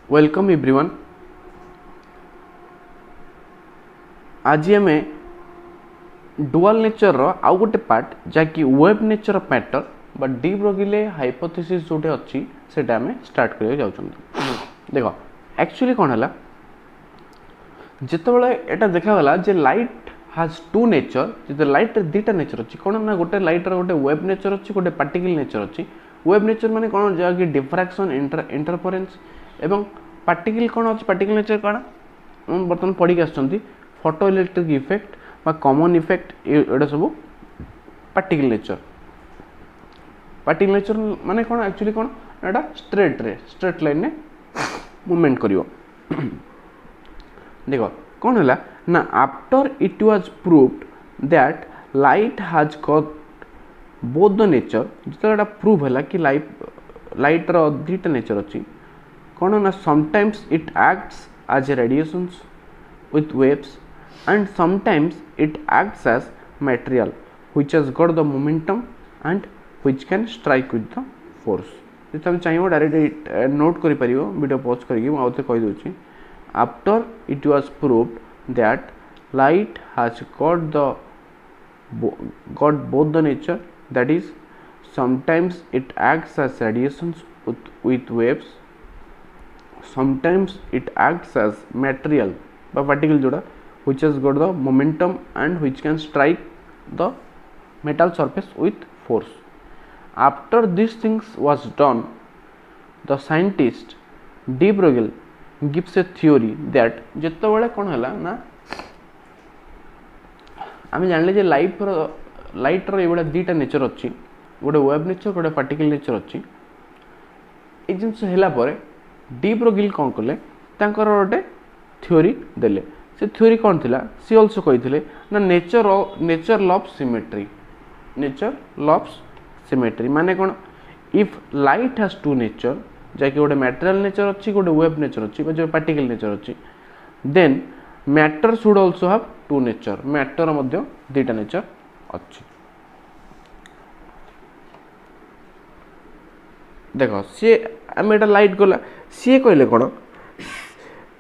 Welcome everyone. आज आम dual nature आउ गोटे पार्ट जहाँकि वेब नेचर ऑफ मैटर बा डी ब्रोगिले हाइपोथेसिस जोटे अच्छी से आम स्टार्ट करने जाऊँ। देख एक्चुअली कौन है जिते यहाँ देखागला जे लाइट हाज टू नेचर जो लाइट दीटा नेचर अच्छी कौन ना गोटे लाइटर गोटे वेब नेचर अच्छी गोटे पार्टिकल नेचर अच्छी। वेब नेचर माने कौन जहाँकि डिफ्राक्शन इंटरफेरेंस एवं पार्टिकल कौन अच्छी पार्टिकल नेचर कौन बर्तमान पढ़ी आसुँच फोटो इलेक्ट्रिक इफेक्ट बा कॉमन इफेक्ट ये सब पार्टिकल नेचर। पार्टिकल नेचर माने कौन एक्चुअली कौन एटा स्ट्रेट लाइन ने मूवमेंट करियो। देखो कौन है ना after it was proved that light has got both the nature जो प्रूव है कि लाइट रो दीटा नेचर अच्छी कौन ना sometimes it acts as radiations with waves and sometimes it acts as material which has got the momentum and which can strike with the force। जो तुम चाहिए डायरेक्ट नोट करि परियो वीडियो पॉज करके मु आउथे कहि दोछि। After it was proved that light has got both the nature, that is sometimes it acts as radiations with waves, sometimes it acts as material particle जोड़ा which has got the momentum and which can strike the metal surface with force। After these things was done, the scientist de Broglie gives a theory that जिते बड़े कौन है ना आम जान जे lighter ये दीटा nature अच्छी गोटे वेब नेचर गोटे पार्टिकल नेचर अच्छी। ये जिन डी ब्रोगिल कौन कले गोटे थ्योरी देले। से थ्योरी कौन थिला सी आल्सो कही ना nature loves symmetry. Nature loves symmetry माने कौन if light has two nature जैकि गोटे मैटेरियल नेचर अच्छी गोटे वेब नेचर अच्छी जो पार्टिकल नेचर अच्छी then matter should also have two nature. Matter मध्य दीटा नेचर अच्छी। देखो सी आम एटा लाइट गला सी कहले कौन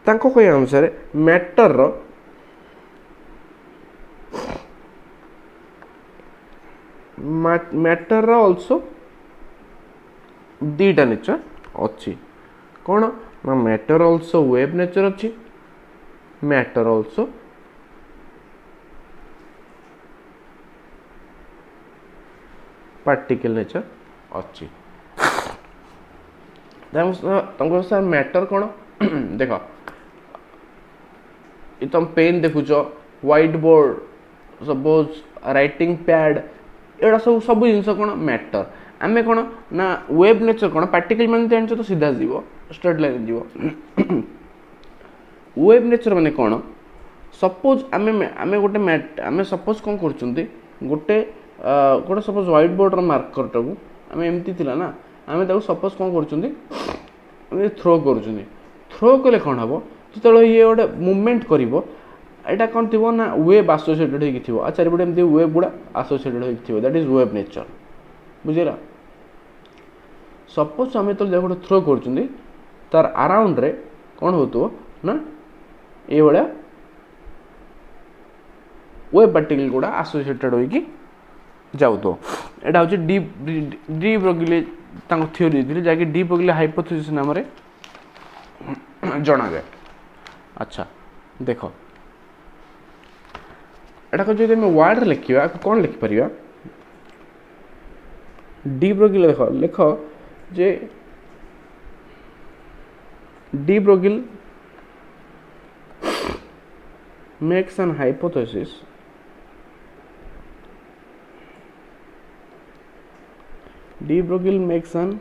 तांको कह अनुसार मैटर आल्सो दीटा नेचर अच्छी कौन ना मैटर आल्सो वेब नेचर अच्छी मैटर आल्सो पार्टिकल नेचर अच्छी। तुमको सर मैटर कौन देखो तुम पेन देखुच white board suppose writing pad एड़ा सब जिनस कौन मैटर आम कौन ना वेब नेचर कौन पार्टिकल मान जान तो सीधा जीव स्ट्रेट लाइन जीव। वेब नेचर माने कौन सपोज आम गोटे आम सपोज कौन कर गोटे गोटे सपोज व्हाइट बोर्ड मार्कर टाक आम एमती थिला ना आम सपोज कौन कर थ्रो कर थ्रो कले कौन हम जो ये गोटे मुवमेंट कर यहाँ कौन थी ना वेब आसोसिएटेड हो चारिपटे एमती वेब गुड़ा आसोसिएटेड हो दैट इज वेब नेचर बुझेगा। सपोज आम जो गोटे थ्रो कर तार अराउंड रे कौन हो ना ये भाया वेब पार्टिकल गुड़ा आसोसिएटेड होगी जाऊ तो यहाँ हूँ डी ब्रोगिले थ्योरी देते जहाँकि डी ब्रोगिले हाइपोथेसिस नाम जना जाए। अच्छा देख एटा जो वर्ड लिखा कौन लिखिपर डी ब्रोगिल देख लिख जे de Broglie makes an hypothesis de Broglie makes an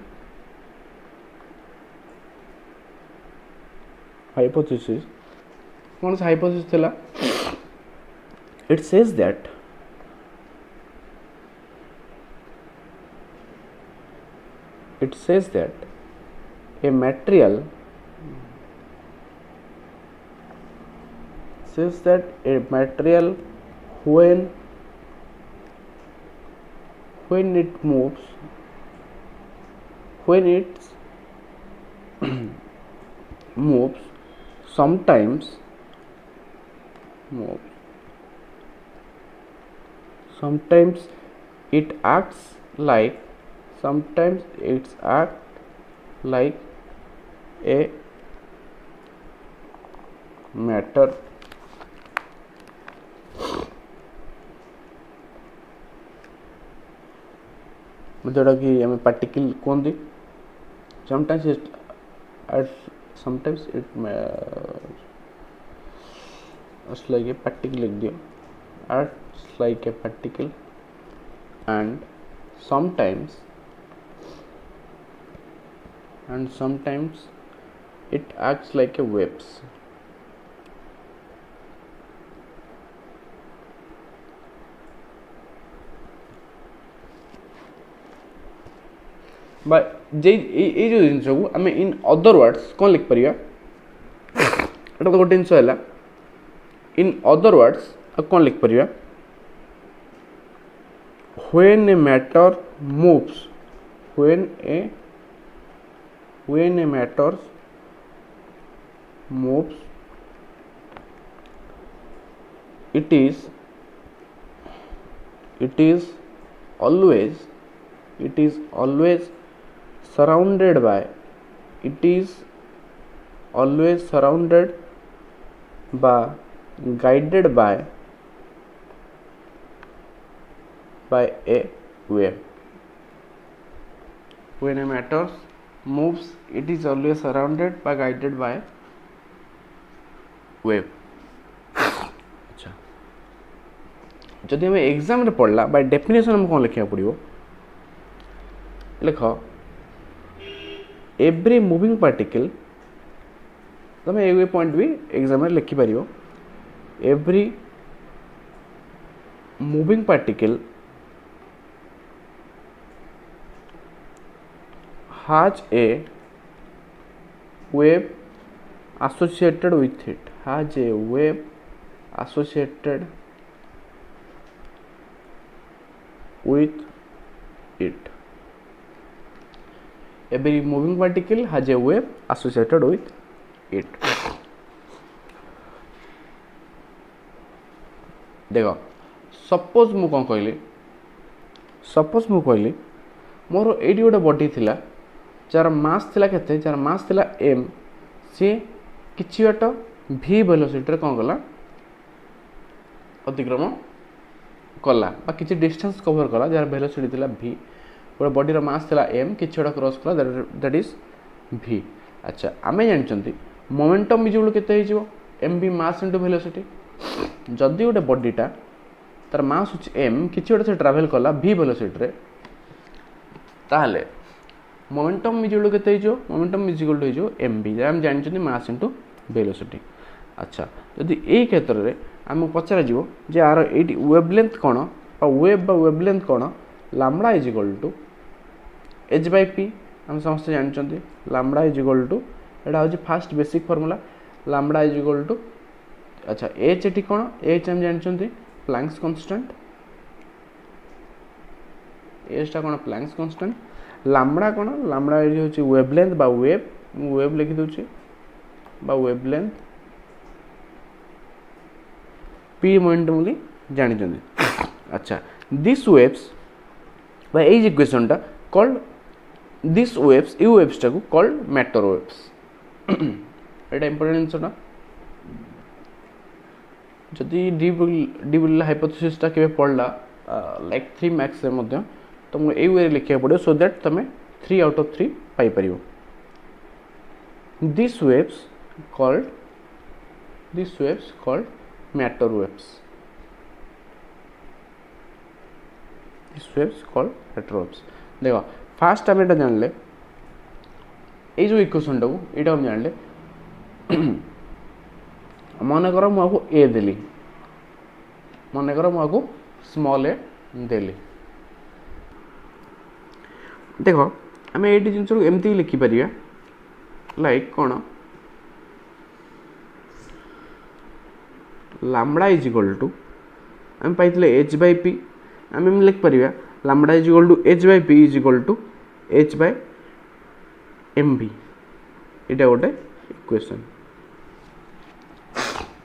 hypothesis कौन सा हाइपोथेसिस थिला it says that a material when it moves when its moves sometimes moves sometimes it acts like a matter जोटा कि हमें particle कहते sometimes it acts like a particle लिख दियो acts like a particle and sometimes it acts like a waves. बा जो जिनस को आम इन अदर वर्ड्स कौन लिख पार एटा तो गोटे जिनस है इन अदर वर्ड्स कौन लिख पार when a matter moves when a matter moves it is always surrounded by guided by a wave. When a matter moves it is always surrounded by guided by wave. अच्छा जदि हमें exam रे पढ़ला by definition हम कौन लिखा पड़ो लिख एवरी मूविंग पार्टिकल तुम ये पॉइंट भी एग्जाम रे लिखि पारियो every moving particle has a wave associated with it every moving particle has a wave associated with it. देखो सपोज मु कौन कहली मोर एटी गोटे बॉडी थिला जार मास थिला केते जार मास थिला m सी किछि बाट v वेलोसिटी रे कोन गला अतिक्रम कला बा किछि डिस्टेंस कवर कला जार वेलोसिटी थिला v गोटे बॉडी रो मास थिला m किछि बाट क्रॉस कला दैट इज v. अच्छा आमे जानचंती मोमेंटम इक्वल केते हे जिवो mv मास इनटू वेलोसिटी जदी गोटे बॉडीटा तार मास होछि m किछि बाट से ट्रैवल कला v वेलोसिटी रे ताहले मोमेंटम इक्वल केते हे जो मोमेंटम इक्वल टू हे जो mv हम जानचंती मास इनटू वेलोसिटी. अच्छा जदि एई क्षेत्र रे हम पचरा जिवो जे आर एटी वेवलेंथ कोन बा वेवलेंथ कोन lambda is equal to h bye p हम समस्त जानचंती लैम्बडा इज इक्वल टू एटा हो first basic formula lambda is equal to. अच्छा h एटी कोन h हम जानचंती प्लैंक्स कांस्टेंट h टा कोन प्लैंक्स कांस्टेंट लैम्बडा कोन लैम्बडा इज होची वेवलेंथ बा वेव लिखि दोची बा वेवलेंथ p मोमेंटम बोली जानि जंदी. अच्छा दिस वेव्स बा एज इक्वेशन टा called this waves you waves टा को कॉल्ड मैटर वेव्स. एटा इंपोर्टेंट आंसर जदि डी हाइपोथेसिस टा केबे पढ़ला लाइक 3 मार्क्स रे मध्य तुमको ए वे लिखिया पड़ो सो दैट तुम 3 आउट ऑफ 3 पाई परियो. This waves called matter waves. देखो फास्ट आम एटा जानले ये जो इक्वेशन टा को हम जानले मन कर मुझे ए देली मन कर मुझे स्मॉल ए देली. देख आम ये जिन एमती लिखिपर लाइक कौन लैम्बडा इज इक्वल टू आम पाई h बाय p आम लिखिपर lambda is equal to h bye p is equal to h by mv. यहाँ गोटे इक्वेशन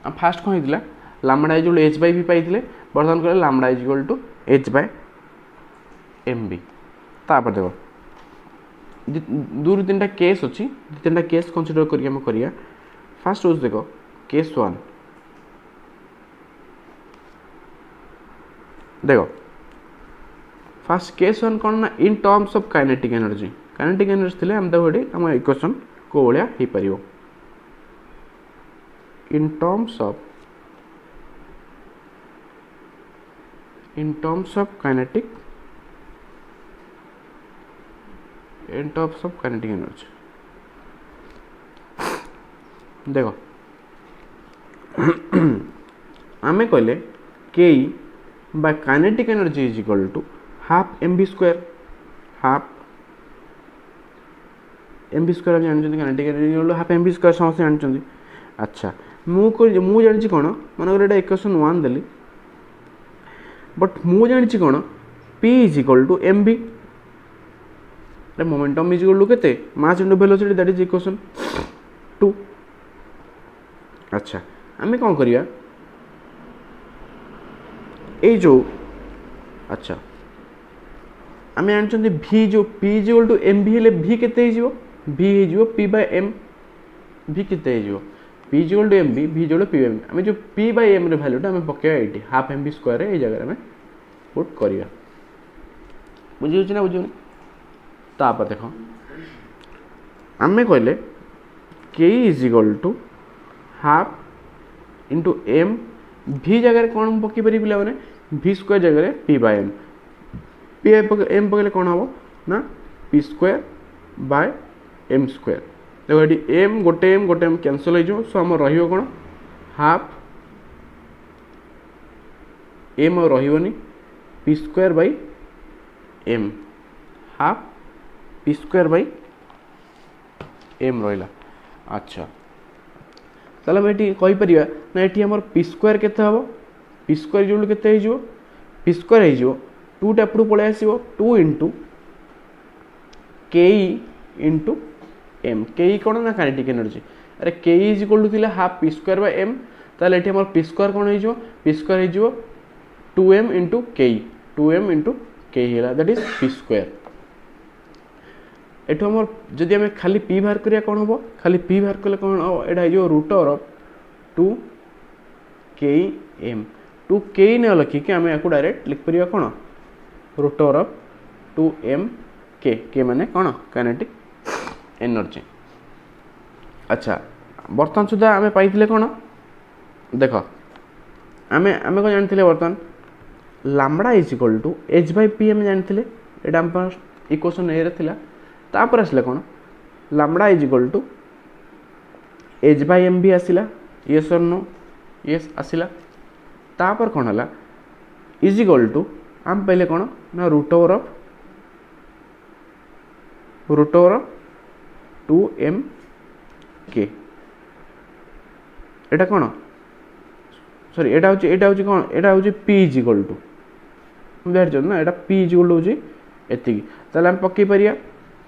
फास्ट कौन होता lambda is equal to h by v पाई बर्तमान कह lambda is equal to h by m v तापर देखो दू तीन केस अच्छी तीन केस कनसीडर करिया फास्ट हूँ देख केस 1 देखो फास्ट केस 1 कौन ना in terms of kinetic energy थे आम आम इक्वेशन को भाया हो पार in terms of kinetic energy देखो आमे कहले k by kinetic energy is equal to half m v square जानते kinetic energy half m v square समस्त जानते अच्छा मुझे जानी कौन मन इक्वेशन 1 देली बट मुझे जानी कौन P is equal to m v momentum is equal to केते mass into velocity that is equation 2 अच्छा आमे कौन करिया ए जो अच्छा आमे जानते भी जो P is equal to m v हेले भी केते हिजिवो भी हिजिवो P बाय M भी केते हिजिवो P is equal to m v v is P bye M आमे जो P बाय M रे वैल्यूटा आमे पकेया एटी हाफ एम बी स्क्वायर ए जगह आमे पुट करिया बुझी ना बुझी तापर देख आमे कहले के is equal to half into m v जगह कौन पकई पारि पे भी स्क्वायर जगह P by m P m पकड़े कौन हम ना P square by m square देखो ये एम गोटे एम कैंसल हो सो आम रन हाफ एम रही P square by m half P square by m रहा अच्छा ताले मैं ये कहीपर ना ये आम P स्क्वायर केते हम P स्क्वायर जो केते हो P स्क्वायर हो 2 टापड़ू पलि आसो 2 इंटू के इंटू एम के कौन ना काइनेटिक एनर्जी अरे के is equal to half P square by m ताले ये आम P स्क्वायर कौन हो P स्क्वायर हो 2m इंटू के 2m इंटू के दैट इज P स्क्वायर एठो हमर जदि हमें खाली P बाहर करिया कौन हम खाली P बाहर कले कौन एटा हो रूट ऑफ 2 के एम 2 के ने लिखिक आम या डायरेक्ट लिख परिया कौन रूट ऑफ 2 एम के माने कौन काइनेटिक एनर्जी अच्छा बर्तमान सुधा आम पाई कौन देख आम कौन जानी बर्तमान lambda is equal to h by p m जानी एटा आम इक्वेशन ए रे थिला तापर आसले कौन lambda is equal to h by m भी आसला यस और नो यस आसला तापर कौन है इज इक्वल टू आम पहले कौन ना रूट ओवर ऑफ 2m के एटा कौन सॉरी एटा हूँ कौन एटा हूँ P इज इक्वल टू जान ना एटा P इज इक्वल टू एति ताले हम पकई परिया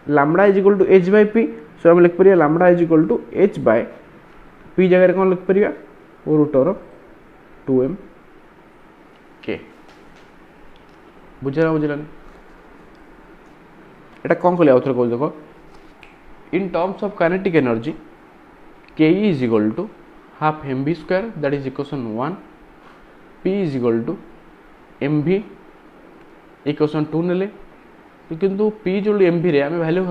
lambda is equal to h by p so हम लिख परिया lambda is equal to h by p जगह कौन लिख परिया रूट ओवर 2m के बुझला बुझलानी एटा कौन कहले आउथर कहल देखो in terms of kinetic energy k is equal to half m v square that is equation 1 P is equal to m v equation 2 नेले किंतु P जो एम भी रे आम वैल्यू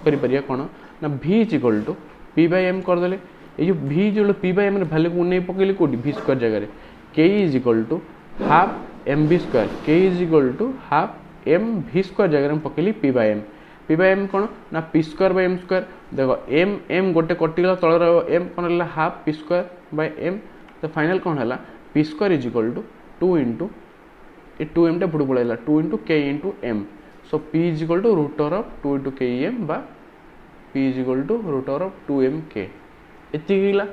करि परिया कौन ना V is equal to P bye M करदेले ये जो V जो P बाय M वैल्यू को नहीं पकईले कौटी V स्क्वायर जगह k is equal to half m v square k is equal to half m V square जगह पकईली P बाय M कौन ना P square by M square देखो M गोटे कटिगला तल M कौन है half P square by M तो फाइनल कौन है P स्क्वायर इज इक्वल टू 2 इंटू ये 2m टा फुट पड़ेगा 2 into k into m so P is equal to root of 2 into k m बा P is equal to root of 2m k एतिला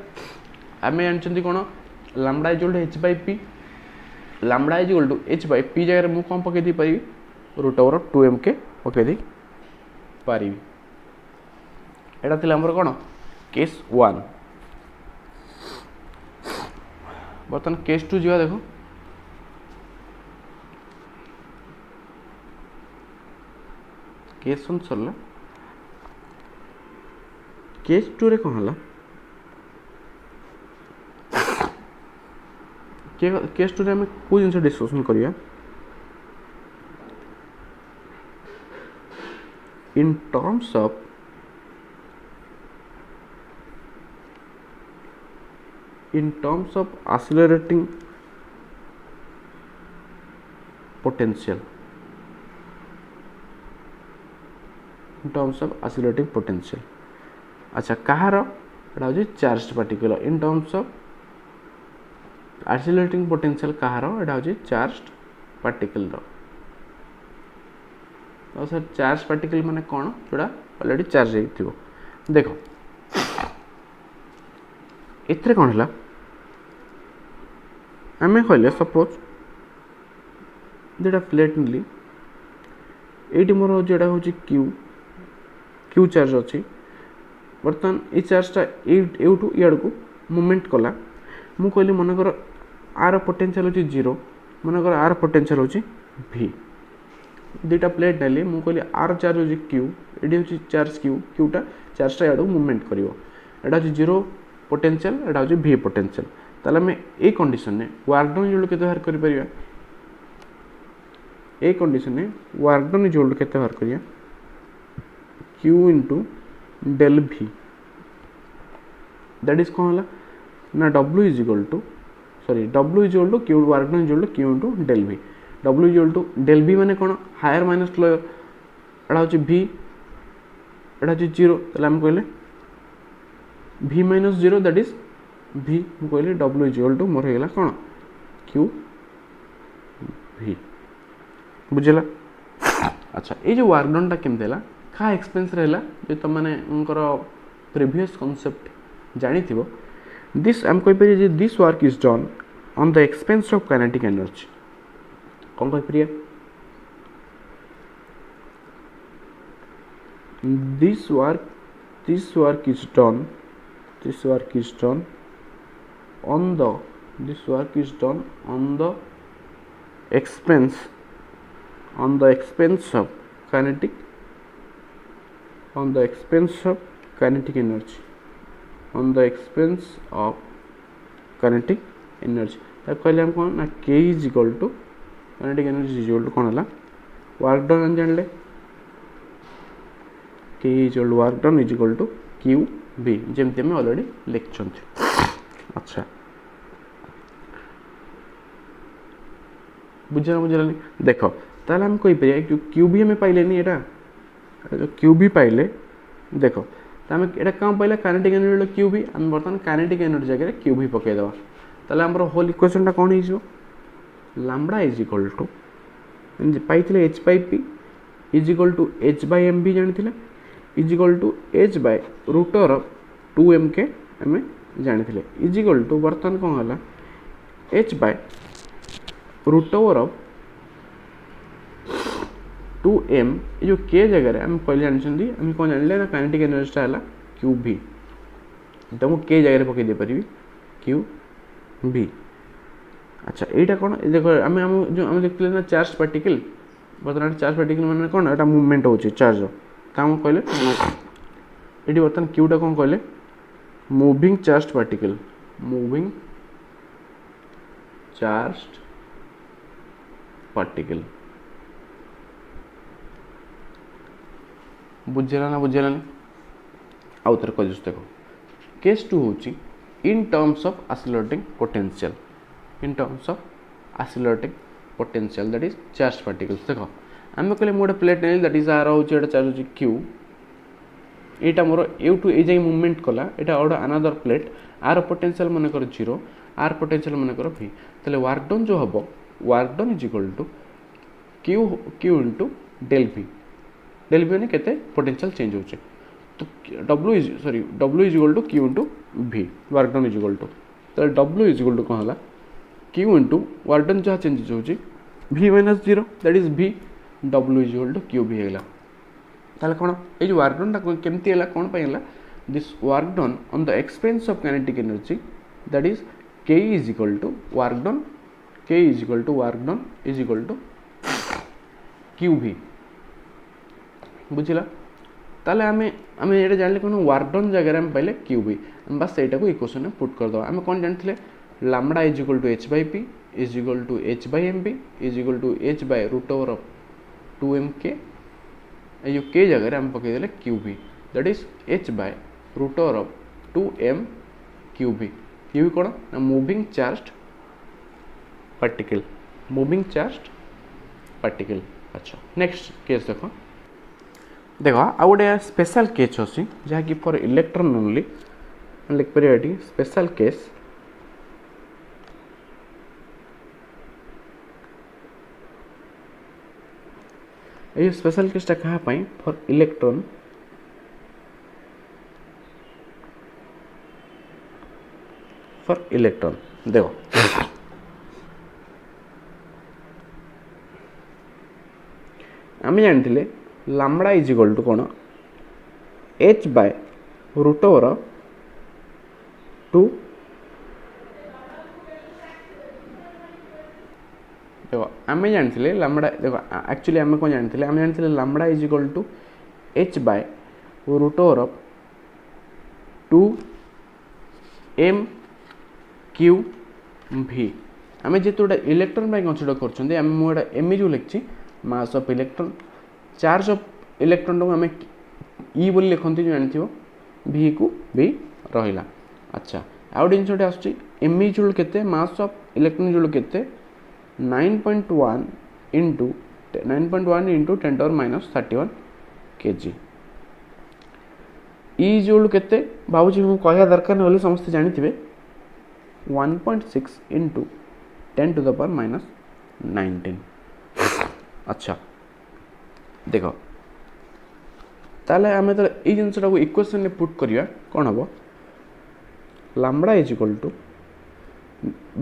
आम जानते कौन lambda is equal to h by p lambda is equal to h by p जगह मुझे कौन पकई पारि root of 2m के पकई पारि एटा थिला हमर कौन केस 1 बर्तमान केस 2 जी देखो केस 1 सरला केस 2 रे कौन हला केस 2 रे हम को जिन डिस्कशन करिया in terms of accelerating potential अच्छा कहार एटा हो charge particle in terms of accelerating potential कहार एटा हो चार्ज पार्टिकल रो तो सर चार्ज पार्टिकल माने कौन जोड़ा ऑलरेडी चार्ज हो देखो इतरे कौन है आम कहले सपोज दुटा प्लेट नी ये मोर जोड़ा हूँ क्यू चार्ज अच्छी बर्तमान ये चार्जटा यूटू इड़ को मूवमेंट कला मु कहली मनकर आर पोटेंशियल होची 0 मनकर आर पोटेंशियल होची v दुटा प्लेट नेली मु कहली आर चार्ज होची क्यू एडी होची चार्ज क्यूटा चार्जटा इड़ मूवमेंट करिवो एटा होची 0 पोटेंशियल एटा होची v पोटेंशियल ताले हमें ए कंडीशन ने वर्क डन इक्वल केते बाहर करि परिया ए कंडीशन ने वर्क डन इक्वल केते बाहर करिया q into del v that is कौन ना w is equal to q work done is equal to q into del v w is equal to del v माने कौन higher minus lower एटा होची v एटा होची 0 तले हम कहले v minus 0 that is v मु कहले w is equal to मोर हेला कौन q v बुझला अच्छा ये जो वर्क डन टा केम देला का एक्सपेंस रहला जे तुम माने उनकर प्रीवियस कांसेप्ट जानी थिबो दिस हम कोइ परिया जे this work is done on the expense of kinetic energy कोन कोइ परिया this work is done on the expense of kinetic energy तब कहले हम कौन ना k is equal to kinetic energy is equal to कौन हला work done जानले k is equal to work done is equal to q v जेमते में already लिखछन अच्छा बुझला देखो ताले हम कोई परिया जो q v हमें पाइले नहीं एटा जो q v पाइले देखो तो आम एटा कम पाइले काइनेटिक एनर्जी q v हम बर्तमान काइनेटिक एनर्जी जगह q v पके दवा ताले हमर होल इक्वेशन टा कोन हिजो लैम्बडा इज इक्वल टू पाइथिले h by p is equal to h by mv जानिथिले is equal to h by root of 2m k हमें जानिथिले इज इक्वल टू बर्तमान कोन हला h by root of 2m जो k जगह हम पहले जानछंदी हम कोन जानले ना काइनेटिक एनर्जी टा हला qv तो मु k जगह पके दे परिबी qv अच्छा एटा कोन देखो हम जो हम लिखले ना चार्ज पार्टिकल बर्तमान चार्ज पार्टिकल माने कोन एटा मूवमेंट होची चार्ज काम कहले एटी बर्तमान q टा कोन कहले मूविंग चार्ज पार्टिकल बुझला ना आउ तर कह देखो केस 2 होची इन terms of accelerating potential that is charge particles देखो आम कहले मोटे प्लेट ने दैट इज आर होची एटा चार्ज होची q Etah more you to ए जाई मूवमेंट कला एटा और अनदर प्लेट आर पोटेंशियल माने कर 0 आर पोटेंशियल माने कर v तले वर्क डन जो हबो work done is equal to q into del v ने केते पोटेंशियल चेंज होचे तो w is equal to q into v work done is equal to तो w इज इक्वल टू कोन हला q इनटू वर्क डन जहा change होची v minus 0 that is v w is equal to q v हेला ताले कोन ए जो work done ता केमती हला कोन पय हला this work done on the expense of kinetic energy, that is K is equal to work done, K is equal to work done is equal to QV. बुझिला ताले आमे एटा जानले कोन वर्क डन जगह रे हम पहले QV हम बस एटा को इक्वेशन में पुट कर दो आमे कोन जानथिले lambda is equal to h by p is equal to h by mp is equal to h by root over of 2mk ए जो k जगह रे हम पके देले QV that is h by root over of 2m QV QV कोन ना moving charged particle moving charged particle. अच्छा नेक्स्ट केस देखो देखो आ गोटे स्पेशल केस अच्छी जहाँकि फॉर इलेक्ट्रॉन ओनली लिख पारे स्पेशल केस ये स्पेशल केसटा कहाँ पाई फॉर इलेक्ट्रॉन देखो आम जानते लैम्बडा इज इक्वल टू कौन h बाय रूट ओवर 2 देखो आम जानते लैम्बडा देखो एक्चुअली आम कौन जानते आम जानते lambda is equal to h by root over 2 m q v आम जेहेतु इलेक्ट्रॉन कनसीडर कर एम जो लिखी मास of electron charge of electron को आम ई बोली लिखती जो जानते भी को भी रहा। अच्छा आउ जिनटे आस एम ई जूल के मास ऑफ इलेक्ट्रॉन जूल के 9.1 इंटू 9.1 इंटू 10⁻³ kg ई जूल के भावुँ मुझे कहया दरकार नहीं समस्ते जानी 1.6 इंटू 10⁻19। अच्छा देखो ताले आमे तो ये जिनसा को इक्वेशन में पुट करिया कौन हम lambda is equal to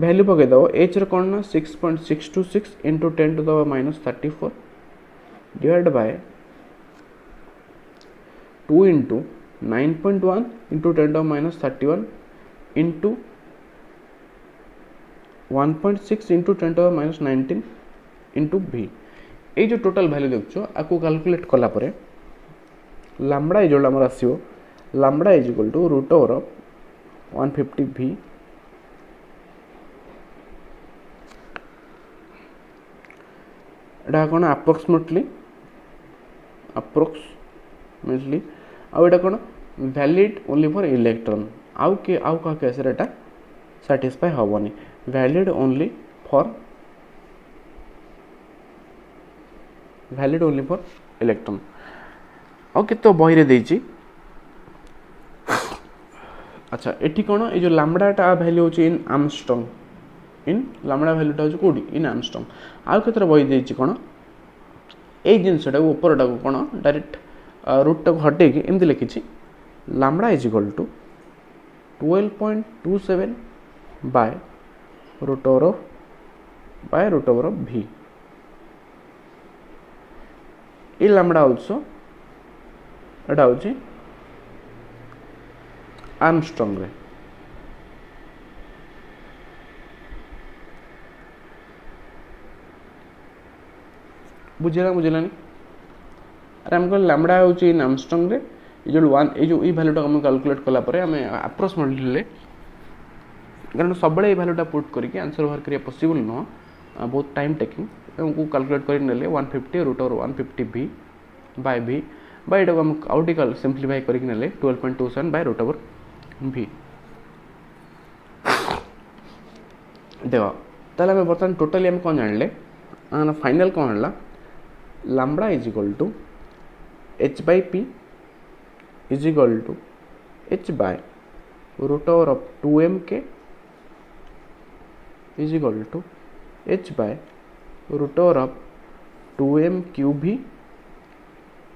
value पकई दब एच कौन ना 6.626 into 10⁻34 divide by 2 into 9.1 into 10⁻31 into 1.6 into 10⁻19 into v ये जो टोटल वैल्यू देखो आपको कैलकुलेट कला परे लैम्बडा इज आमर आसो lambda is equal to root over 150 v एटा कौन अप्रोक्सीमेटली आउटा कौन वैलिड ओनली फॉर इलेक्ट्रॉन आउ क्या केस एटा सैटिस्फाई हेनी वैलिड ओनली फॉर इलेक्ट्रॉन और केते बही रे अच्छा एठी कौन ये जो लैम्बडाटा वैल्यू होची इन आर्मस्ट्रांग इन लैम्बडा वैल्यूटा होची कोडी इन आर्मस्ट्रांग आउ केते बही देछि कौन ए जिनसटा ऊपरटा को कौन डायरेक्ट रूट टा हटे कि एमती लिखिछि lambda is equal to 12.27 by root over of v ये लैम्बडा आल्सो एटा होची आर्मस्ट्रांग रे बुझेलानी अरे हमको लैम्बडा होची इन आर्मस्ट्रांग रे ये जो वन ये वैल्यूटा हम कैलकुलेट कला परे हमें अप्रोक्सीमेटली कारण सब ये वैल्यूटा पुट करके आंसर बाहर करिया पॉसिबल न बहुत टाइम टेकिंग हमको कैलकुलेट कर नेले 150 root over 150 v by v by एटा हम आउटिकल सिंपलीफाई करके नेले 12.27 बाय रूट ओवर v देखो ताले हम बर्तमान टोटली हम कोन जानले फाइनल कोन हला lambda is equal to h by p is equal to h by root over of 2mk is equal to h by root over of 2m qv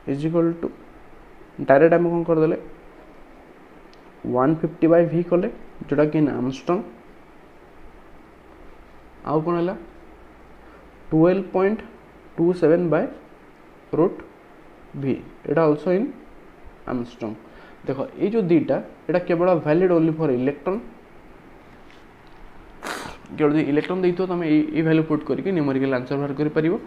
is equal to direct आम कौन करदे 150 bye v कले जोटा कि Armstrong आउ कौन है 12.27 by root v Etah also in Armstrong देख ये जो दीटा एटा केवल वैलिड ओनली फॉर इलेक्ट्रॉन केवल इलेक्ट्रॉन देइथो तमे ए वैल्यू पुट करके न्यूमेरिकल आंसर बाहर करि परिबो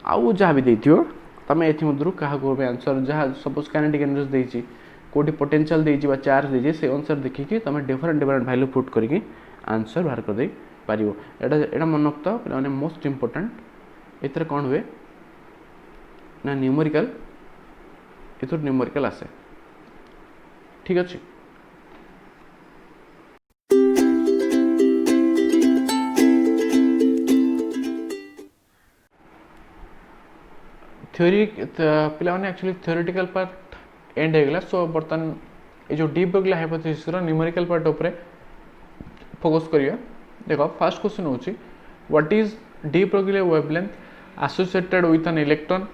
आउ जहाँ भी देइथियो तमे एथि मधुरु कहा को आंसर जहाँ सपोज काइनेटिक एनर्जी देइछि कोटी पोटेंशियल देइछि बा चार्ज देइछि से अनुसार देखिकि तमे डिफरेंट डिफरेंट वैल्यू पुट करके आंसर बाहर कर दे पारिबो एटा मन रखता माने मोस्ट इंपोर्टेंट एथरे कोन हुए ना न्यूमेरिकल एथर न्यूमेरिकल आसे ठीक अछि थ्योरी पिला माने एक्चुअली थ्योरेटिकल पार्ट एंड हो गला सो बर्तन ए जो डी ब्रोगली हाइपोथेसिस रो न्यूमेरिकल पार्ट ऊपर फोकस करिया देखो फर्स्ट क्वेश्चन होची what is de Broglie wavelength associated with an electron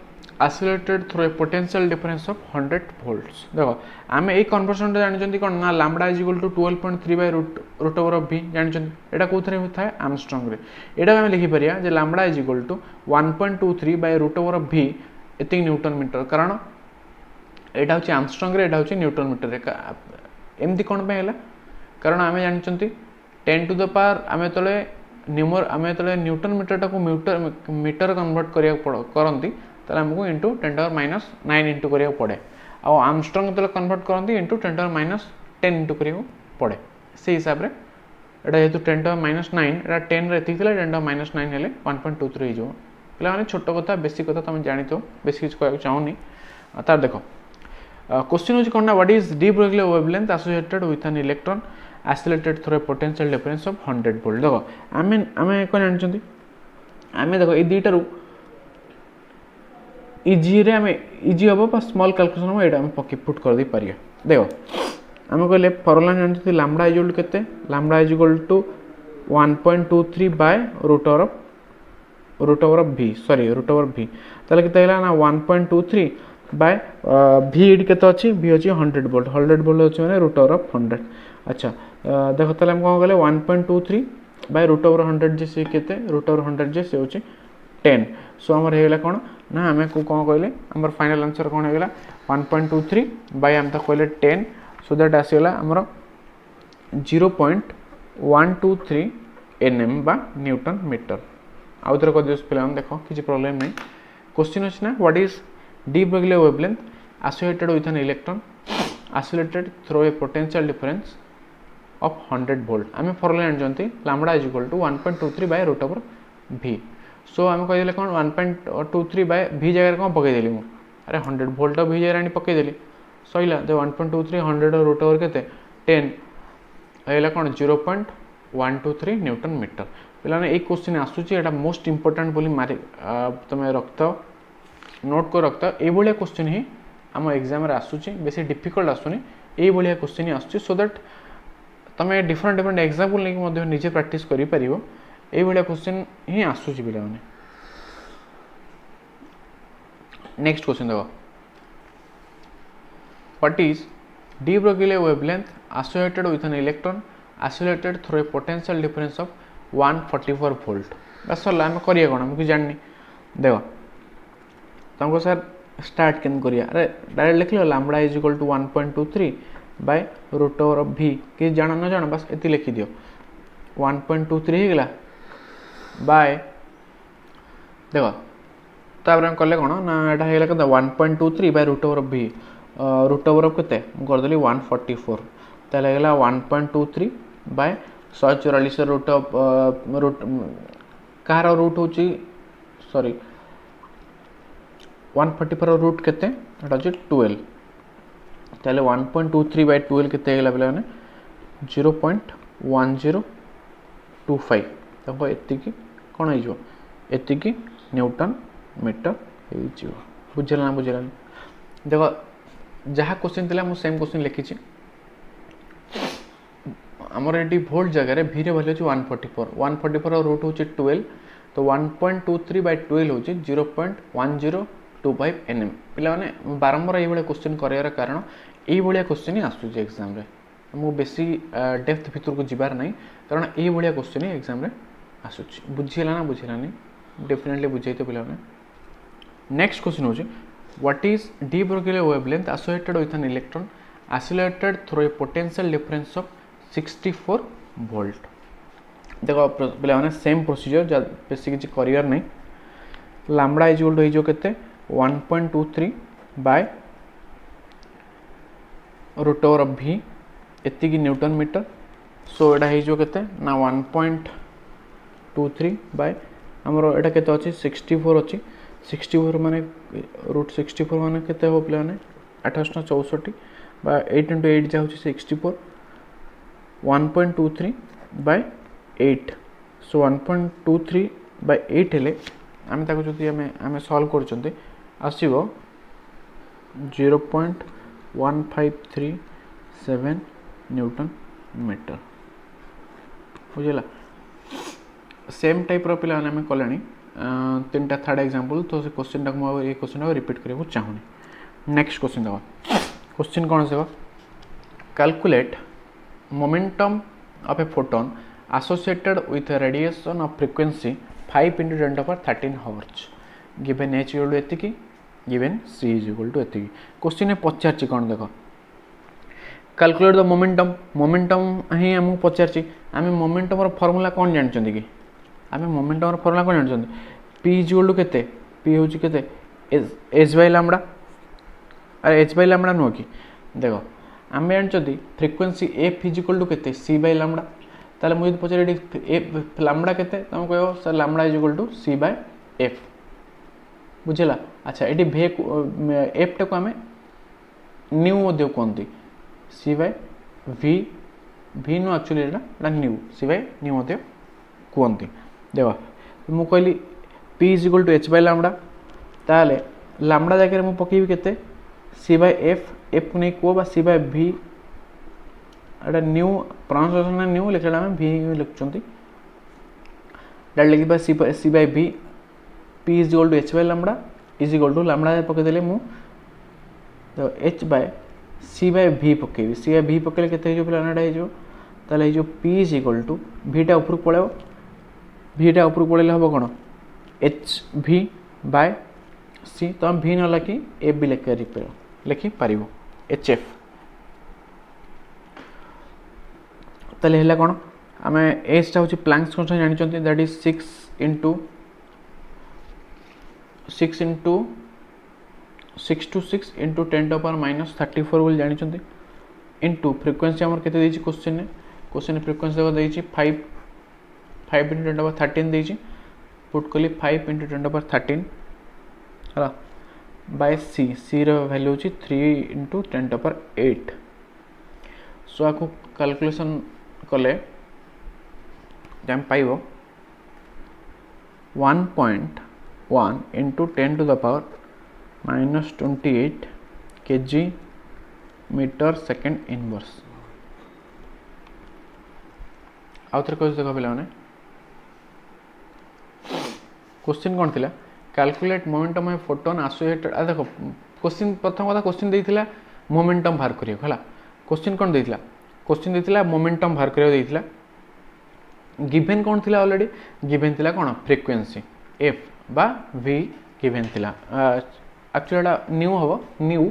isolated through a potential difference of 100 volts देखो आमे ए कन्वर्जन जानि जंती कोन ना lambda is equal to 12.3 by root over of v जानि जंती एटा कोथरे होता है आर्मस्ट्रांग रे एटा हम लिखि परिया जे lambda is equal to 1.23 by root over of v एति न्यूटन मीटर कारण एटा होची आर्मस्ट्रांग रे एटा होची न्यूटन मीटर रे एमती कोन पे हैला कारण आमे जानि जंती 10 टू द पावर आमे तले न्यूटन मीटर टा को मीटर कन्वर्ट करिया करंती तले हमको इनटू 10 टू माइनस 9 इनटू करिया पड़े आ आर्मस्ट्रांग तले कन्वर्ट करंती इनटू 10 टू माइनस 10 इनटू करिया पड़े से हिसाब रे एटा जेतु 10 टू माइनस 9 एटा 10 रे थिकला 10 टू माइनस 9 हेले 1.23 जो पिला माने छोटो कथा बेसिक कथा तुम जानि तो बेसी किछ कहय चाहूनी तार देखो क्वेश्चन होची कोन ना what is de Broglie wavelength associated with an electron isolated through a potential difference of 100 volt देखो आमे कोन जानचंती आमे देखो ए दीटा रु इजी रे आमे इजी हबो पर स्मॉल कैलकुलेशन हो एटा हम पक्की पुट कर दे पारिया देखो आमे कहले फॉर्मूला जानचंती लैम्बडा इज इक्वल टू केते lambda is equal to 1.23 by root over of v sorry root over v तले केते हैला ना 1.23 बाय v इड केते अछि v अछि 100 वोल्ट अछि माने रूट ओवर ऑफ 100 अच्छा देखो तले हम कोन कहले 1.23 बाय रूट ओवर 100 जे से केते रूट ओवर 100 जे से होछि 10 सो हमर हेला कोन ना हमें को कोन कहले हमर फाइनल आंसर कोन हेला 1.23 बाय हम त कहले 10 सो दैट आसीला हमर 0.123 nm बा न्यूटन मीटर आउतर को दिस पिला हम देखो किछि प्रॉब्लम नै क्वेश्चन अछि ना what is de Broglie wavelength associated with an electron isolated through a potential difference of 100 volt आमे फॉर्मूला जानते lambda is equal to 1.23 by root over v so आमे कहले कोन 1.23 बाय v जगह कोन पके देली मु अरे 100 वोल्ट v जगह रानी पके देली सइला जे 1.23 100 रूट ओवर केते 10 हैला कोन 0.123 न्यूटन मीटर पिला ने एक क्वेश्चन आसुची एटा मोस्ट इंपोर्टेंट बोली मारे तमे रखतो नोट को रखतो ए बोलिया क्वेश्चन ही हम एग्जाम रे आसुची बेसी डिफिकल्ट आसुनी ए बोलिया क्वेश्चन ही आसुची सो दैट तमे डिफरेंट डिफरेंट एग्जांपल लेके मध्ये निजे प्रैक्टिस करि परिबो ए बोलिया क्वेश्चन ही आसुची पिला माने नेक्स्ट क्वेश्चन देखो what is de Broglie wavelength associated with an electron isolated through a potential difference of 144 volt बस सर हम करिया कोन हम कि जाननी देखो तुमको सर स्टार्ट केन करिया अरे डायरेक्ट लिख लो lambda is equal to 1.23 by root over of v कि जान न जान बस एति लिखि दियो 1.23 हे गेला बाय देखो तापर हम करले कोन ना एटा हे गेला कत 1.23 by root over of v root over of कते कर देली 144 तले गेला 1.23 बाय 144 रूट ऑफ रूट कार रूट होची सॉरी 144 रूट केते एटा जे 12 ताले 1.23 बाय 12 केते गेला बेला ने 0.1025 तको एतिकी कोन आइ जो एतिकी न्यूटन मीटर हे जो बुझला ना बुझला देखो जहा क्वेश्चन दिला मु सेम क्वेश्चन लिखि छी हमर एटी वोल्ट जगह रे v रे वैल्यू अछि 144 रूट होछि 12 तो 1.23 बाय 12 होछि 0.1025 nm पिला माने बारंबार एई बळे क्वेश्चन करियार कारण एई बळे क्वेश्चन ही आसु जे एग्जाम रे मु बेसी डेप्थ भितर को जिबार नै कारण एई बळे क्वेश्चन ही एग्जाम रे आसु बुझिला ना बुझिला नै डेफिनेटली बुझाई तो पिला माने नेक्स्ट क्वेश्चन होछि what is de Broglie wavelength associated with an electron accelerated through a potential difference of 64 volt. देखो पे मैंने सेम प्रोसीजर बेस किसी करार नहीं। लैम्बडा इज इक्वल टू होते 1.23 बाय रूट ओवर भी एति न्यूटन मीटर। सो यहाँ होते ना 1.23 बाय आमर एटा केते अछि 64 अछि 64 माने रूट 64 माने केते हो प्ले माने 2864 बा 8 * 8 जाउ 64 1.23 बाय 8। सो 1.23 बाय 8 हेले आम ताको जदि आमे सॉल्व करचंते आसीबो 0.1537 न्यूटन मीटर बुझला। सेम टाइप रो पिला आम कले तीन टा थर्ड एग्जांपल तो से क्वेश्चन टाक ये क्वेश्चन रिपीट करने चाहूनी। नेक्स्ट क्वेश्चन देखो क्वेश्चन कौन से calculate momentum of a photon associated with a radiation of frequency 5 × 10⁻13 hertz given h equal to एतिकी given c is equal to एतिकी। क्वेश्चन ने पचारची कौन देखो कैलकुलेट द मोमेंटम मोमेंटम ही हमको पचारची आम मोमेंटम फॉर्मूला कौन जानते कि आम मोमेंटम फॉर्मूला कौन जानते p इज इक्वल टू केते p हूँ केते h बाय लैम्बडा अरे h बाय लैम्बडा नुह कि देखो आम जानते frequency f is equal to केते c बाय लैम्बडा ताले मुझे पचारे लैम्बडा केते तुम कहो sir lambda is equal to c by f बुझला। अच्छा ये भे एफ टा को आम न्यू मध्य कहते c बाय v v नु एक्चुअली एटा न्यू c बाय न्यू मध्य कहते देखो मु कहली p is equal to h by lambda ताले लैम्बडा जगह मु पकेबी केते c बाय f f को नहीं को बा c बाय v एटा न्यू प्रोनाउंसिएशन न्यू लिखला हम v लिखचंती डाल लिखि बा c by v p is equal to h by lambda is equal to lambda पके देले मु तो h by c by v पकेबी c बाय v पकेले केते जो प्लानेट है जो ताले जो p is equal to v टा ऊपर पळेबो v टा ऊपर पळेले हबो कोन h v बाय c तो हम v न लखी f भी लिखि पारिबो h f ताले हेला कोन आमे h टा होची प्लैंक्स कांस्टेंट जानि चंती दैट इज 6 to 6 into 10⁻−34 बोल जानि चंती इनटू फ्रीक्वेंसी हमर केते देछि क्वेश्चन ने फ्रीक्वेंसी देखो देछि 5 × 10⁻13 देछि पुट कली 5 × 10⁻13 हला बाय c रो वैल्यू होछि 3 × 10⁸। सो आको कैलकुलेशन कले जम पाइबो 1.1 × 10⁻−28 kg मीटर सेकेंड इनवर्स। आउ थे कह देख पे क्वेश्चन कौन थी calculate momentum of photon associated देखो क्वेश्चन प्रथम कथा क्वेश्चन देइथिला मोमेंटम बाहर करियो हला क्वेश्चन कौन देइथिला क्वेश्चन देइथिला मोमेंटम बाहर करियो देइथिला गिवन कौन थिला ऑलरेडी गिवन थिला कौन फ्रीक्वेंसी f बा v गिवन थिला एक्चुअली न्यू हबो न्यू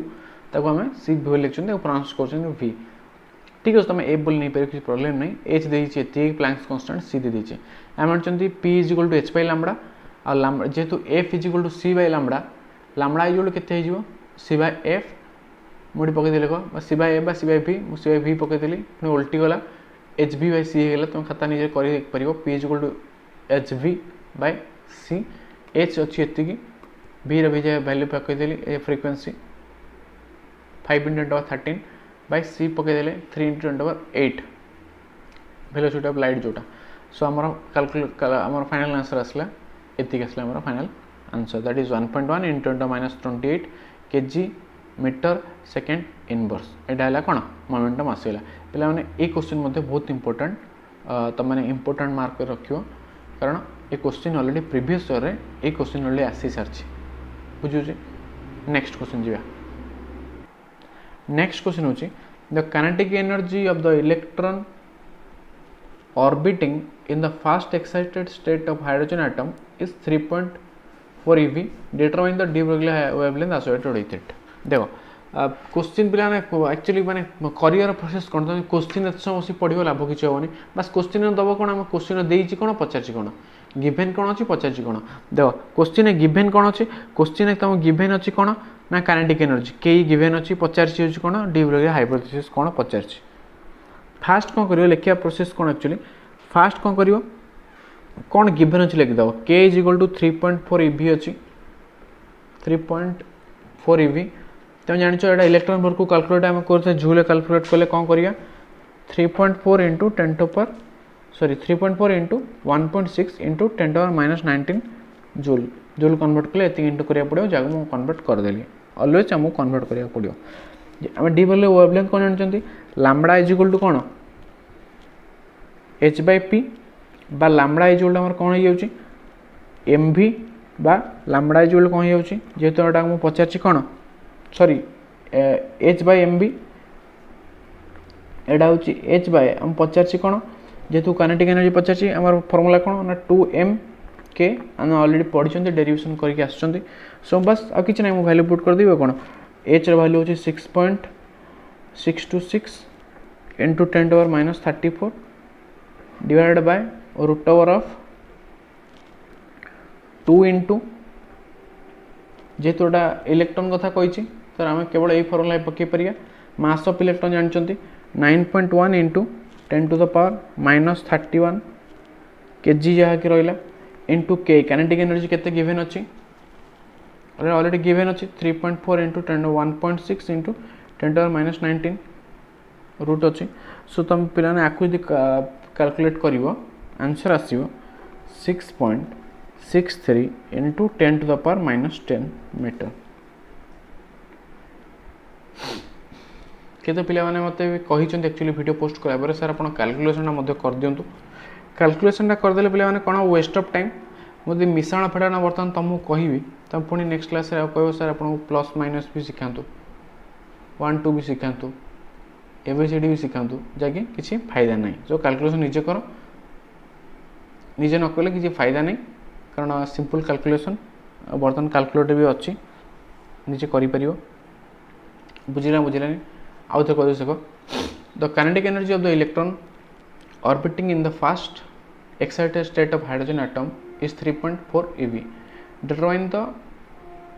ताको हमें c v लिखछन ताको प्रोनाउंस करछन v ठीक है तुम f बोल नहीं पारे किसी प्रॉब्लम नहीं h देई छै एति प्लैंक्स कांस्टेंट c दे दै छै हम जानछंती p = h बाय लैम्बडा आ लैम्बडा जेतु f = c by lambda lambda is केते हे जिवो c बाय f मोडी पके देले को c बाय f बा c बाय v मु c बाय v पके देली पुनी उल्टी गला hv बाय c हेला तुम खाता निजे करि देख परिबो p = hv by c h अछि एति की v रे भेजे वैल्यू पके देली ए फ्रीक्वेंसी 5 × 10⁻13 बाय c पके देले 3 × 10⁸ वेलोसिटी ऑफ लाइट जोटा सो हमर कैलकुलेट हमर फाइनल आंसर आसला एति आसला हमर final answer that is 1.1 × 10⁻28 kg metre second inverse एटा हला कोन मोमेंटम आसीला पिला माने ए क्वेश्चन मध्ये बहुत इंपोर्टेंट त माने इंपोर्टेंट मार्क रखियो कारण ए क्वेश्चन ऑलरेडी प्रीवियस ईयर रे ए क्वेश्चन ऑलरेडी आसी सारछि बुझु छी। नेक्स्ट क्वेश्चन जिबा नेक्स्ट क्वेश्चन होची the kinetic energy of the electron orbiting in the fast excited state of hydrogen atom is 3.4 eV determine the de Broglie wavelength associated with it। देखो question पिला actually माने career process कौन तुम question एत समय बस पढ़ो लाभ किसी हेनी बास क्वेश्चन दब कौन आम क्वेश्चन देती कौन पचार कौन गिभेन कौन अच्छी पचार कौन देख क्वेश्चन गिभेन कौन अच्छी क्वेश्चन तुम गिभेन अच्छी कौन ना काइनेटिक एनर्जी कई गिभेन अच्छी पचार कौन डी हाइपोथेसिस कौन पचार फास्ट कौन कर लिखा प्रोसेस कौन एक्चुअली फास्ट कौन कर कौन गिभेन अच्छी लिखिदेव के इज इक्वल टू 3.4 EV अच्छी 3.4 EV तुम जान एटा इलेक्ट्रॉन भर को कैलकुलेट आम कर जूल कैलकुलेट कले कौन करिया 3.4 इंटू 10 टू पर sorry 3.4 into 1.6 into 10 to minus 19 joule joule convert कले ये इंटू करा पड़ो जगह मुझे कन्वर्ट करदेली अलवेज आमको कन्वर्ट करा पड़ो आम डी बोले वेवलेंथ कौन जानते लैम्बडा इज इक्वल टू कौन h/p बा लैम्बडा इज इक्वल टू कौन हो mv बा लैम्बडा इज इक्वल कौन हो जेहेतु एटा मुझे पचार कौन सॉरी h/mv एटा हूँ h/हम पचार कौन जेहेतु काइनेटिक एनर्जी पचार आम फर्मूला कौन ना 2m के आम ऑलरेडी पढ़ी डेरिवेशन करके आसुँच सो बस आ कि ना वैल्यू पुट कर देबे कौन h वैल्यू हूँ 6.626 into 10 to minus 34 divided by root over of 2 into जेहेतु इलेक्ट्रॉन कथा कही तो आम केवल यही फर्मूला पकई पार मास ऑफ इलेक्ट्रॉन जानते 9.1 into 10 to the power minus 31 kg जहाँ कि रहा इंटू के काइनेटिक एनर्जी केते गिवन अच्छी ऑलरेडी गिवन अच्छी 3.4 into 10 1.6 into 10 to minus 19 root अच्छी सो तुम पिलाने आपको यदि कैलकुलेट कर आंसर आसो 6.63 into 10 to the power minus 10 metre केते पिला माने मते कही एक्चुअली वीडियो पोस्ट करा सर आप कैलकुलेसन कर दिंतु कैलकुलेसन करदे पिला माने कौन वेस्ट ऑफ टाइम मुझे मिश्रण फेटाण बर्तमान तुमको कहि तुम पुणी नेक्स्ट क्लास कह सर आपको प्लस माइनस भी शिखातु 1 2 भी शिखातु ABCD भी शिखातु जहाँकि किसी फायदा नहीं जो कैलकुलेसन निजे कर निजे न कले किसी फायदा नहीं कारण सिंपल कैलकुलेसन बर्तमान कैलकुलेटर भी अच्छी निजे कर बुझला बुझलानी आउ थे कह देख the kinetic energy of the electron orbiting in the fast excited state of hydrogen atom is 3.4 EV determine the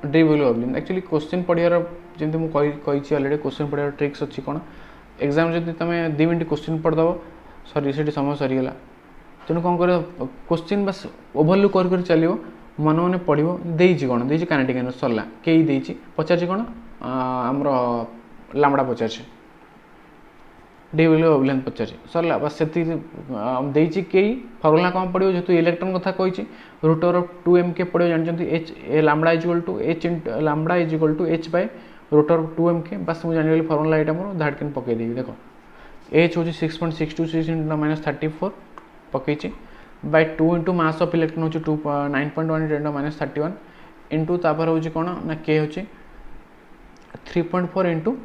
d value of length actually question पढ़ियार जंती मु कही ऑलरेडी क्वेश्चन पढ़ियार ट्रिक्स अच्छी कौन एग्जाम जब तुम 2 मिनट क्वेश्चन पढ़दब सॉरी से समय सरीगला तेणु कौन कर क्वेश्चन बस ओभरलुक कर चलो मन मन पढ़ो देती कौन देती काइनेटिक एनर्जी सरला कई देती पचार कौन आमर लैम्बडा पचार डी वैल्यू ऑफ लेंथ पचार सरला बस से देती कई फर्मूला कौन पड़ो जेहतु इलेक्ट्रॉन कथा कही रूट ओवर 2m के पड़ो जानते h lambda is equal to h lambda is equal to h by root over 2m k बस मुझे जानी फर्मूला यहाँ मोर धाड़ के पकईदेवी देख एच हूँ 6.626 इंटू माइनस 34 पकई by 2 into mass of electron हूँ 9.1 इंटू माइनस 31 इंटू तापर हूँ कौन ना के हूँ 3.4 इंटू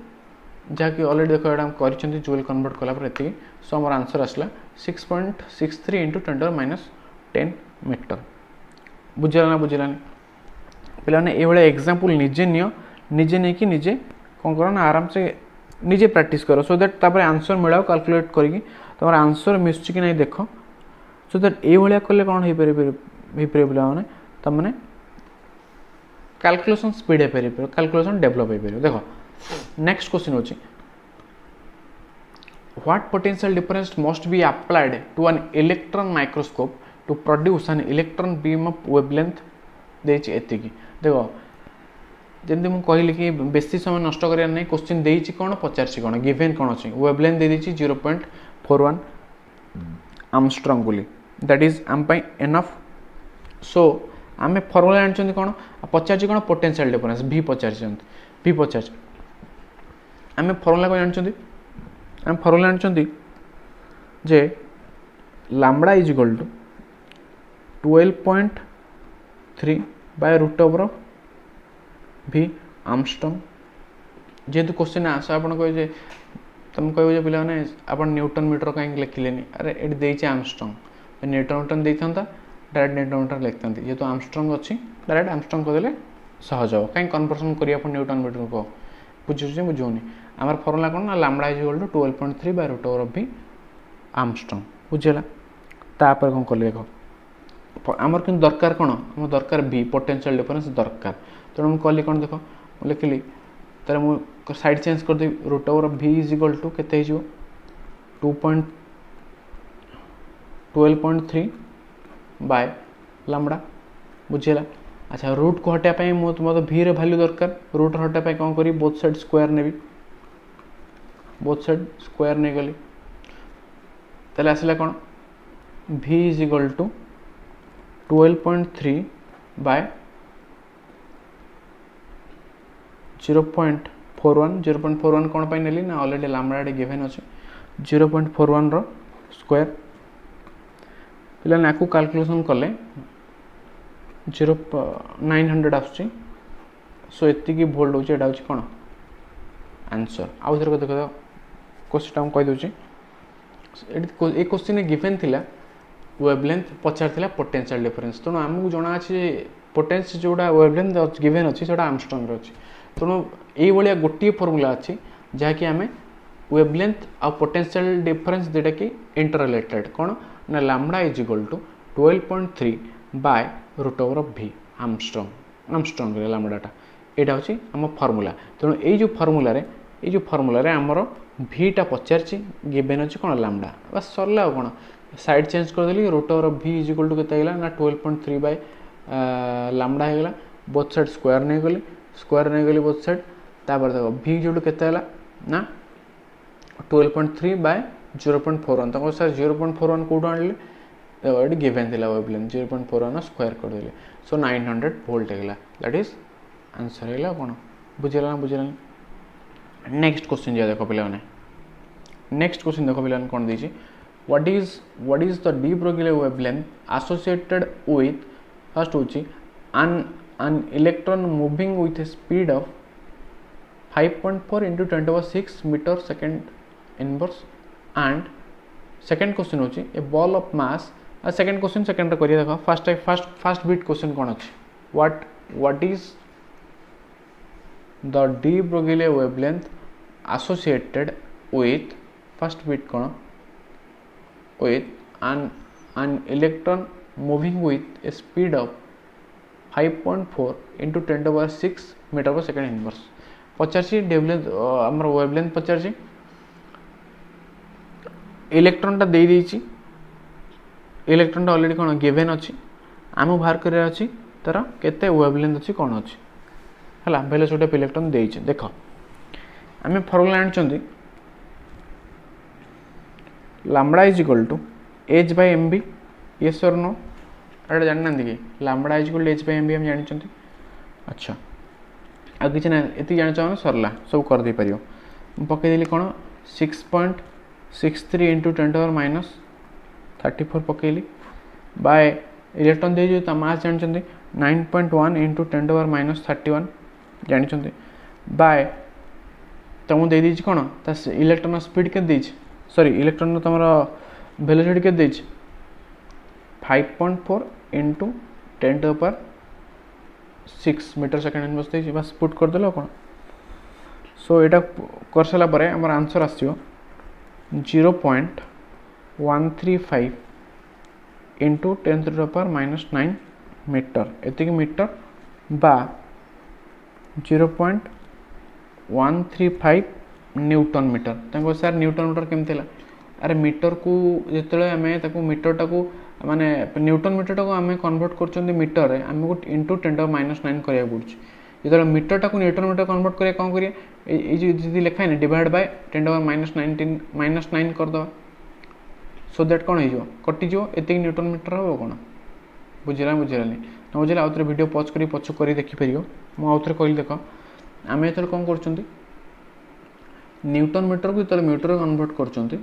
जहाँकि ऑलरेडी देख यहाँ कर जूल कन्वर्ट कलापर ये सो आम आंसर आसला 6.63 इंटू 10 टू माइनस 10 मीटर बुझला ना बुझलानी पे ये एग्जाम्पल निजे निजे नहीं कि निजे कौन कर ना आराम से निजे प्रैक्टिस कर सो दैट तापर आंसर मिलाओ कैलकुलेट करके तुम आंसर मिसुची कि नहीं देख सो दैट ये कले कौन हो पारे पे तमने कैलकुलेशन स्पीड हो पारे कैलकुलेशन डेभलप हो पारे देख नेक्स्ट क्वेश्चन होची what potential difference must be applied to an electron microscope to produce an electron beam of wavelength देछि एतिकी देखो जंती मु कहली कि बेसी समय नष्ट करिया नहीं क्वेश्चन देछि कोन पचारछि कोन गिवन कोन अछि वेवलेंथ दे देछि 0.41 आर्मस्ट्रांग बोली दैट इज आम पई एनफ सो आमे फॉर्मूला जानछन कोन पचारछि कोन पोटेंशियल डिफरेंस v पचारछि आम फर्मूला को जानते आम फर्मूला जानते जे lambda is equal to 12.3 by root over v angstrom जेहेतु क्वेश्चन आस आप कहे तुम कह पे आप न्यूटन मीटर कहीं लिखिले अरे ये देती आर्मस्ट्रांग न्यूटन देता डायरेक्ट न्यूटन मीटर लिखता जेहेतु आर्मस्ट्रांग अच्छी डायरेक्ट आर्मस्ट्रांग कहदेले सहज हो कहीं कन्वर्सन करिए न्यूटन मीटर को बुझुचे बुझुनी आमर फर्मुला कौन ना lambda is equal to 12.3 by root over v angstrom बुझेला तापर कौन कले देखो आमर कि दरकार कौन आम दरकार v पोटेंशियल डिफरेंस दरकार तेणु मुझे कहली कौन देख लिखिली तेरे मुझे साइड चेंज कर देवी root over v is equal to केते 12.3 बाय लैम्बडा बुझेला अच्छा रूट को हटाया मतलब v रे वैल्यू दरकार रूट हटाया कौन करी बोथ साइड स्क्वायर नेबी बोथ साइड स्क्वायर नहीं गली तेल आसला कौन v is equal to 12.3 by 0.41 कौन पाई नेली ना ऑलरेडी लैम्बडा गिवन अच्छे 0.41 रो स्क्वायर पिला नाकू कैलकुलेशन कले 900 आसुची सो एति भोल्ट होची एटा होची कोन आंसर आउ थर को देखो क्वेश्चन हम कहि दोची ए क्वेश्चन गिवन थिला वेवलेंथ पचार थिला पोटेंशियल डिफरेंस तेणु आमको जना अछि पोटेंस जोड़ा वेवलेंथ गिवन अछि सेटा आर्मस्ट्रॉन्ग रो अछि तेणु एई भलिया गोटी फार्मूला अछि जहा कि आमे वेवलेंथ आ पोटेंशियल डिफरेंस देटा कि इंटर रिलेटेड कोन ना lambda is equal to 12.3 by root over v angstrom रे लैम्बडाटा एटा होची हम फार्मूला तेणु ए जो फार्मूला रे हमर v टा पचारची गिवन अछि कोन लैम्बडा बस सरला कोन साइड चेंज कर देली root over v is equal to केते गेला ना 12.3 बाय लैम्बडा हे गेला बोथ साइड स्क्वायर नहीं गली बोथ साइड तापर देखो v जोटू केते गेला ना 12.3 बाय 0.41 तको सर 0.41 कोड आनले देखो एटी गिवन थिला वेवलेंथ 0.41 स्क्वायर कर देले सो 900 वोल्ट हेला दैट इज आंसर हेला कोन बुझेला नेक्स्ट क्वेश्चन जे देखो पिला माने नेक्स्ट क्वेश्चन देखो पिला कोन देछि what is the de Broglie wavelength associated with first होछि an electron moving with a speed of 5.4 into 10⁶ meter second inverse and second question होछि a ball of mass second question second रे करिया देखो first bit question कोन अछि what is the de Broglie wavelength associated with first bit cone with an electron moving with a speed of 5.4 into 10⁶ meter per second inverse पचारसी आमर wavelength पचारसी electron टा दे देछि electron टा already कोन given अछि आम बाहर करे अछि तार केते वेवलेंथ अछि कोन अछि हला वेलोसिटी ऑफ इलेक्ट्रॉन देछि देखो आमे फार्मूला आनछंती lambda is equal to h by mb yes or no एटा जानना कि lambda is equal to h by mb हम जानि अच्छा आ किछ ना एति जानि चाहना सरला सब कर दे परियो पके देली कोन 6.63 into 10⁻34 पकेली बाय इलेक्ट्रॉन दे जो मास जानि 9.1 into 10⁻31 जानि बाय तमु दे दी कोन ता इलेक्ट्रॉन स्पीड के देछि सॉरी इलेक्ट्रॉन तमरा वेलोसिटी के देछि 5.4 into 10⁶ मीटर सेकंड इनवर्स देछि बस पुट कर देलो कोन सो एटा कर सला परे हमर आंसर आसियो 0.135 into 10⁻⁻9 मीटर एति कि मीटर बा 0.135 न्यूटन मीटर ताको सर न्यूटन मीटर केमथिला अरे मीटर को जेतले हमें ताको मीटर टाको माने न्यूटन मीटर टाको हमें कन्वर्ट करचंदी मीटर रे हमको इनटू 10⁻9 करिया पड़छ जेतले मीटर टाको न्यूटन मीटर कन्वर्ट करिया कोन करिया ए जे लिखा है डिवाइड बाय 10⁻⁹ कर दो सो दैट कोन हो कटि जो एति न्यूटन मीटर हो कोन बुझिला न बुझिला आउतरे वीडियो पॉज करी पछ करी देखि परियो मो आउतरे कहली देखो आमे एतले कोन करचंदी न्यूटन मीटर को तले मीटर कन्वर्ट करचंती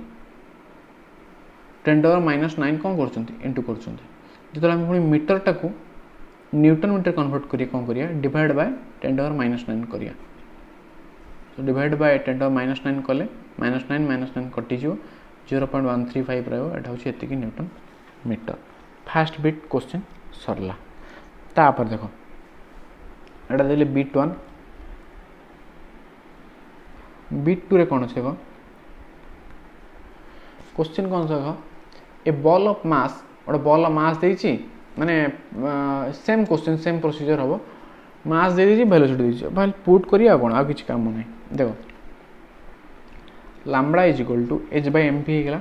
10⁻⁹ कोन करचंती इनटू करचंती जेतले हम पुनी मीटर टाको न्यूटन मीटर कन्वर्ट करिया कोन करिया डिवाइड बाय 10⁻⁹ करिया सो डिवाइड बाय 10⁻⁹ कले -9 कटि जो 0.135 रहयो एटा होची एति कि newton metre first bit question सरला तापर देखो एटा देले बिट 1 B2 रे कौन अच्छे क्वेश्चन कौन सा ए बॉल ऑफ मास गोटे बॉल ऑफ मास देछि माने सेम क्वेश्चन सेम प्रोसीजर हम मास दे दीजिए वेलोसिटी दीजिए भाई पुट करिया कौन आ किसी काम नहीं देखो lambda is equal to h by m p होगा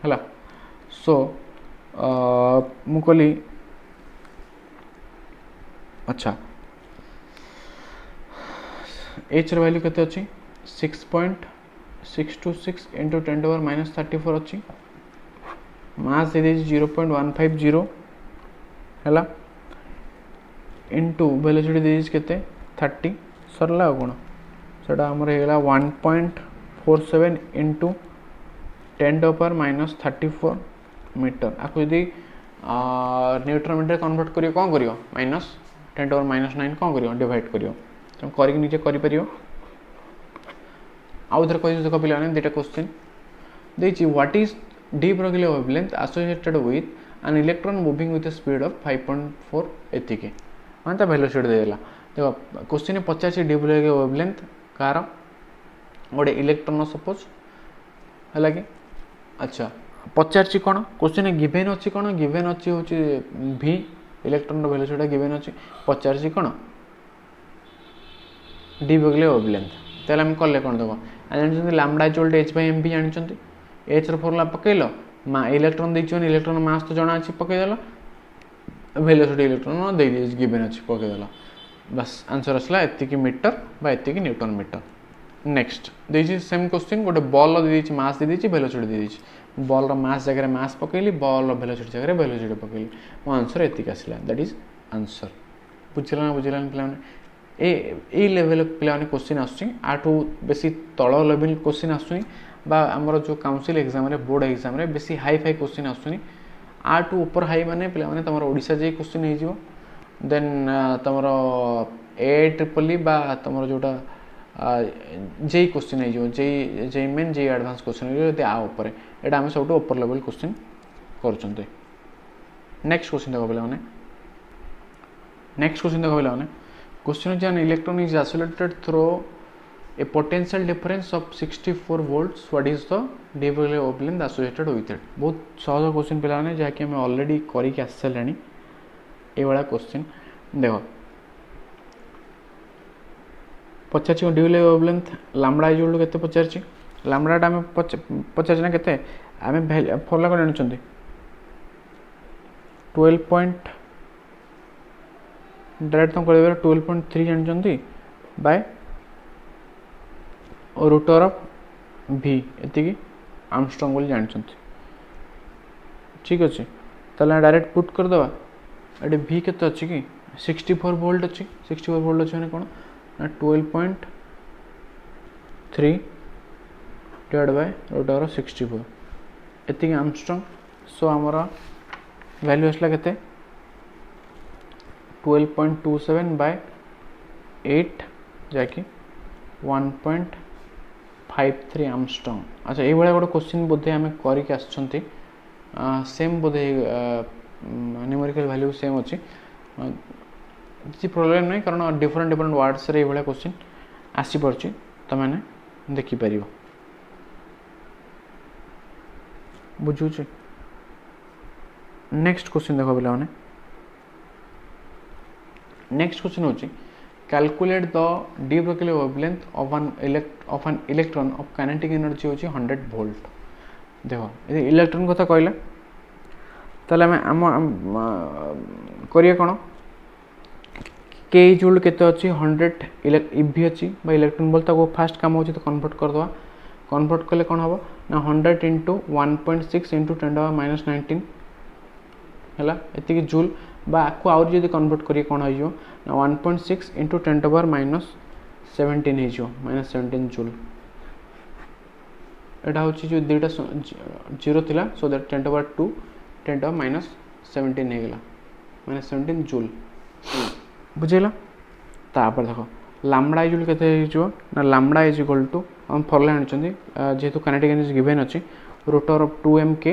है सो मु कहली अच्छा एच वैल्यू केते अच्छी 6.626 इंटू 10⁻³ अच्छी मास दे दीजिए 0.150 है इंटू वेलोसिटी दे दीजिए केते 30 सरला कौन सेटा हमर हेला 1.47 इंटू 10⁻34 मीटर आपको यदि न्यूटन मीटर कन्वर्ट करियो कौन करियो -10⁻9 कौन करियो डिवाइड करियो तुम करिक नीचे करि परियो आउ थर कहि देखो पिलाने दुटा क्वेश्चन देछि what is de Broglie wavelength associated with an electron moving with a speed of 5.4 एतिके मानता वेलोसिटी देला देखो क्वेश्चन 50 डी ब्रोगली वेवलेंथ कार गोटे इलेक्ट्रॉन सपोज है कि अच्छा पचार कौन क्वेश्चन गिवेन अच्छी कौन गिवेन अच्छी हूँ भि इलेक्ट्रॉन वेलोसिटी गिवेन अच्छी पचार कौन डी ब्रोगली वेवलेंथ तेल आम कले कौन देखो जानते lambda equal to h by m p जानते एच फर्मुला पकईल इलेक्ट्रॉन देखिए इलेक्ट्रॉन मास तो जना अच्छी पकईदेल वेलोसिटी इलेक्ट्रॉन दे गिवेन अच्छी पकईदेल बस आंसर आसला एतिकी मीटर बा एतिकी न्यूटन मीटर नेक्स्ट देखिए सेम क्वेश्चन गोटे बॉल दे मास दे वेलोसिटी दे बॉल मास जगह मास पकईली बॉल वेलोसिटी जगह वेलोसिटी पकईली मो आंसर एतिक आसला दैट इज आंसर बुझला ना पे ए लेवल पे क्वेश्चन आठू बेसी तल लेवल क्वेश्चन आमर जो काउंसिल एग्जाम बोर्ड एग्जाम बेसी हाई फाई क्वेश्चन आठू ऊपर हाई माने पे तुम ओडिशा जे क्वेश्चन हो देन तुम AIEEE बा तुम जोटा जे क्वेश्चन हो जे मेन जे एडवांस क्वेश्चन आ ऊपर एटा आम सब ऊपर लेवल क्वेश्चन कर नेक्स्ट क्वेश्चन देखो पे नेक्स्ट क्वेश्चन देखो पे question is an electron is isolated through a potential difference of 64 volts what is the d Broglie wavelength associated with it बहुत सहज क्वेश्चन पे जहाँकि आम ऑलरेडी करके आसी सारे ये क्वेश्चन देखो पचार de Broglie wavelength lambda is equal to केते पचार लैम्बडाटा आम पचार ना केते आम फर्मुला कौन जानते 12 डायरेक्ट तुम कर 12.3 जानते बाय रूटर ऑफ भी एति आर्मस्ट्रांग बोली जानते ठीक अच्छे ताले डायरेक्ट पुट करदे ये भी केते अच्छी कि 64 वोल्ट अच्छी 64 वोल्ट अच्छी मैंने कौन 12.3 डिवाइड बाय रूटर ऑफ 64 एति आर्मस्ट्रांग सो आमर वैल्यू आसला केते 12.27 बाय 8 जाकि 1.53 आर्मस्ट्रांग अच्छा ये गोटे क्वेश्चन बोधे आम करके आसछंती सेम बोधे न्यूमेरिकल वैल्यू सेम अच्छी किसी प्रॉब्लम नहीं कारण डिफरेंट डिफरेंट वर्ड्स रे ये क्वेश्चन आसी पड़ची तो मैंने देखि परियो बुझुचे नेक्स्ट क्वेश्चन देखो पिला माने नेक्स्ट क्वेश्चन होची calculate the de Broglie wavelength of an electron of kinetic energy होची 100 वोल्ट देखो ये इलेक्ट्रॉन कथा कहला ताले आम करिए कोन के जूल केते अछि 100 इवी अछि बा इलेक्ट्रॉन बोल ताको फास्ट काम होची तो कन्वर्ट कर दवा कन्वर्ट कले कोन हबो ना 100 इंटू 1.6 इंटू 10⁻19 हैला एति जूल बा आपको आउर जदी कन्वर्ट करिए कोन होइयो ना 1.6 इंटू 10⁻17 होइयो -17 जूल एटा होची जो दुटा जीरो थिला सो दैट 10⁻2 10⁻17 हे गेला -17 जूल बुझेला तापर देखो लैम्बडा इक्वल केते हिजो ना लैम्बडा इज इक्वल टू हम फॉर्मुला आनिचंदी जेहेतु काइनेटिक एनर्जी गिवन अछि रूटर of 2m k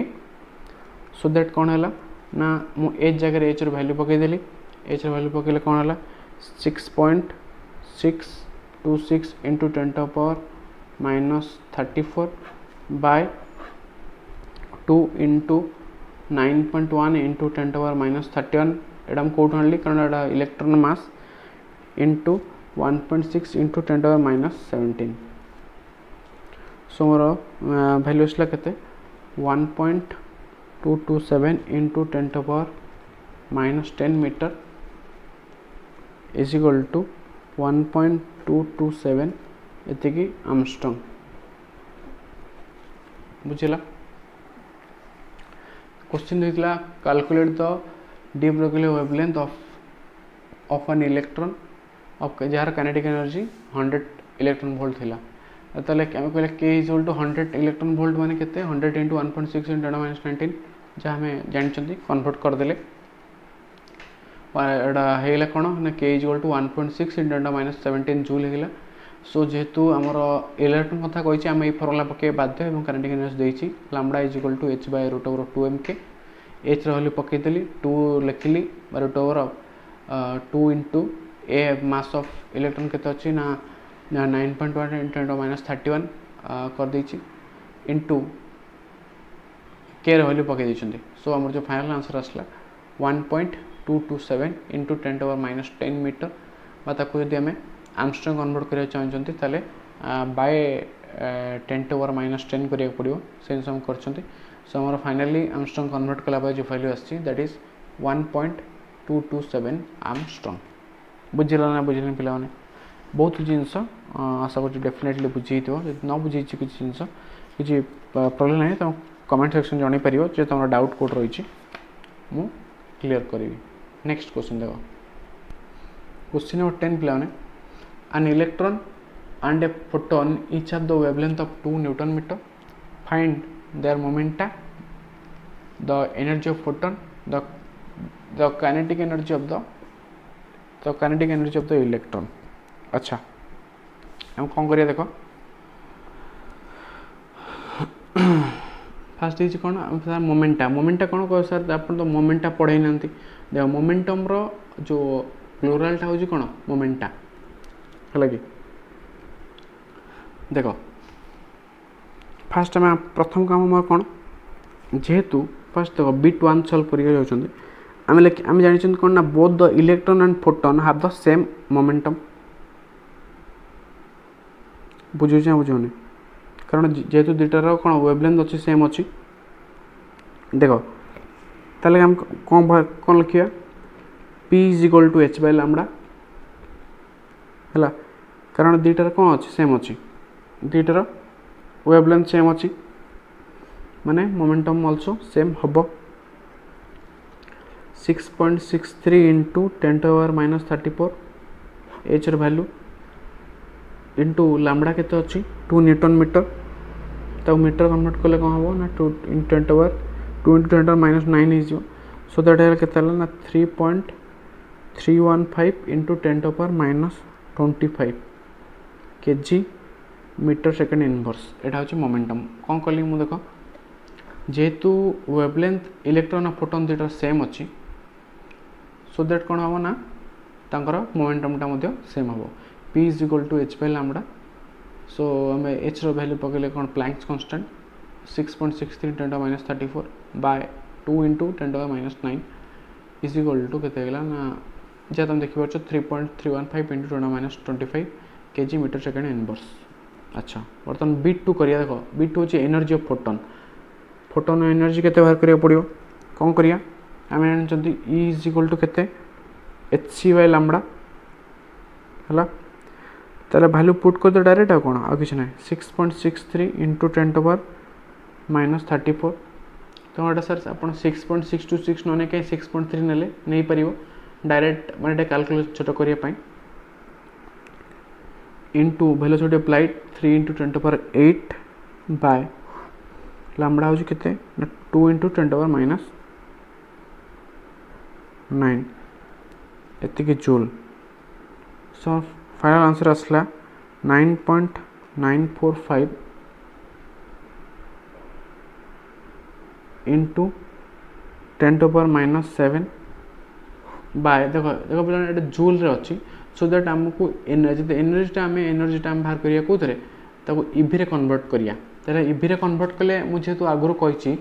so that कोन हैला ना मु एच जगह एच रो वैल्यू पकई देली एच रो वैल्यू पकईले कोन हैला 6.626 इंटू 10⁻⁻⁴ -34 बाय 2 इंटू 9.1 इंटू 10⁻31 एटा हम कौट आनली कारण एटा electron mass into 1.6 into 10⁻17 so मोर वैल्यू आसला केते 1.227 इंटू 10⁻10 मीटर इज इक्वल टू 1.227 एतिकी आर्मस्ट्रांग बुझिला क्वेश्चन दिखला calculate the de Broglie wavelength of an electron of जार काइनेटिक एनर्जी 100 इलेक्ट्रॉन वोल्ट थिला ताले हम कहले k is equal to 100 electron volt माने केते 100 into 1.6 into 10⁻19 जा हमें जानचंती कन्वर्ट कर देले एटा हेला कोन ना k is equal to 1.6 into 10⁻17 joule हेला सो जेहेतु आमर इलेक्ट्रॉन कथा कहि हम ए फॉर्मूला पके बाध्य एवं काइनेटिक एनर्जी देछि lambda is equal to h/√2mk h रहली पके देली 2 लिखली √2 into a mass of electron केते अछि ना 9.1 into 10⁻31 कर देछि into k रहली पके दिछंती सो हमर जो फाइनल आंसर आसला 1.227 into 10⁻10 मीटर बा ताको यदि हमें आर्मस्ट्रांग कन्वर्ट करिया चाहचंती ताले बाय 10⁻10 करिया पड़ियो सेंस हम करचंती सो हमर फाइनली आर्मस्ट्रांग कन्वर्ट कला बाय जो वैल्यू आछि दैट इज 1.227 आर्मस्ट्रांग बुझिला ना बुझिले पिला माने बहुत जिंस आशा कर डेफिनेटली बुझी थो न बुझी किसी जिन किसी प्रॉब्लम नहीं तो कमेंट सेक्शन जानी पारियो जे तुम डाउट कोड रही मु क्लियर करी नेक्स्ट क्वेश्चन देखो क्वेश्चन नंबर 10 पिला माने an electron and a photon each have the wavelength of 2 Newton meter find their momenta the energy of photon the kinetic energy of the electron अच्छा हम कौन करिया देखो फास्ट इज कौन sir momenta कौन कह सर आप तो मोमेंटा पढ़ाई ना देखो मोमेंटम रो जो प्लूरालटा हो कौन मोमेंटा है कि देखो फास्ट आम प्रथम काम मोर कौन जेहेतु फास्ट देखो बिट 1 सॉल्व करिया जाउछन आम जानी कौन ना both the electron and photon have the same momentum बुझुचे बुझुनी कारण जेहेतु दुटार कौन वेवलेंथ अच्छी सेम अच्छी देखो ताले हम कौन लिखिया p is equal to h/λ है कारण दुटार कौन अच्छी सेम अच्छी दुटार वेवलेंथ सेम अच्छी माने मोमेंटम आल्सो सेम हबो 6.63 into 10⁻34 h र वैल्यू इंटू लैम्बडा केते अच्छी 2 न्यूटन मीटर तो मीटर कन्वर्ट कले कौन हम ना 2 into 10⁻9 इज सो दैट है केते ना 3.315 into 10⁻25 kg metre second inverse एटा होची मोमेंटम कौन कली मु देखो जेहेतु वेवलेंथ इलेक्ट्रॉन और फोटोन दुटा सेम अच्छी सो दैट कौन हम ना तांकर मोमेंटमटा मध्य सेम हम p is equal to h/λ so आम h रो वैल्यू पकेले कौन Planck's constant 6.63 10⁻34 by 2 into 10⁻9 is equal to केते गेला ना जे तुम देखि परछो 3.315 into 10⁻25 kg metre second inverse अच्छा बर्तमान बिट 2 करिया देखो बिट 2 होची एनर्जी ऑफ फोटोन एनर्जी केते बाहर करिया पड़ियो कौन करिया आम जानचंती e इज इक्वल टू केते hc/λ हला ताले वैल्यू पुट कर दे डायरेक्ट आ कोन आ किछ नै 6.63 into 10⁻34 तो एटा सर अपन 6.626 नने के 6.3 नेले नै परिबो डायरेक्ट माने कैलकुलेट छोट करिया पई into velocity applied 3 into 10⁻8 by lambda हो केते 2 into 10⁻9 एति के जूल सो फाइनल आंसर आसला 9.945 into 10⁻7 बाय देखो देखो बोला एटा जूल रे अछि सो दैट हमको एनर्जी बाहर करिया कोथरे त ताको इवी रे कन्वर्ट करिया ताले इवी रे कन्वर्ट कले मु जेतु आगुरो कहिची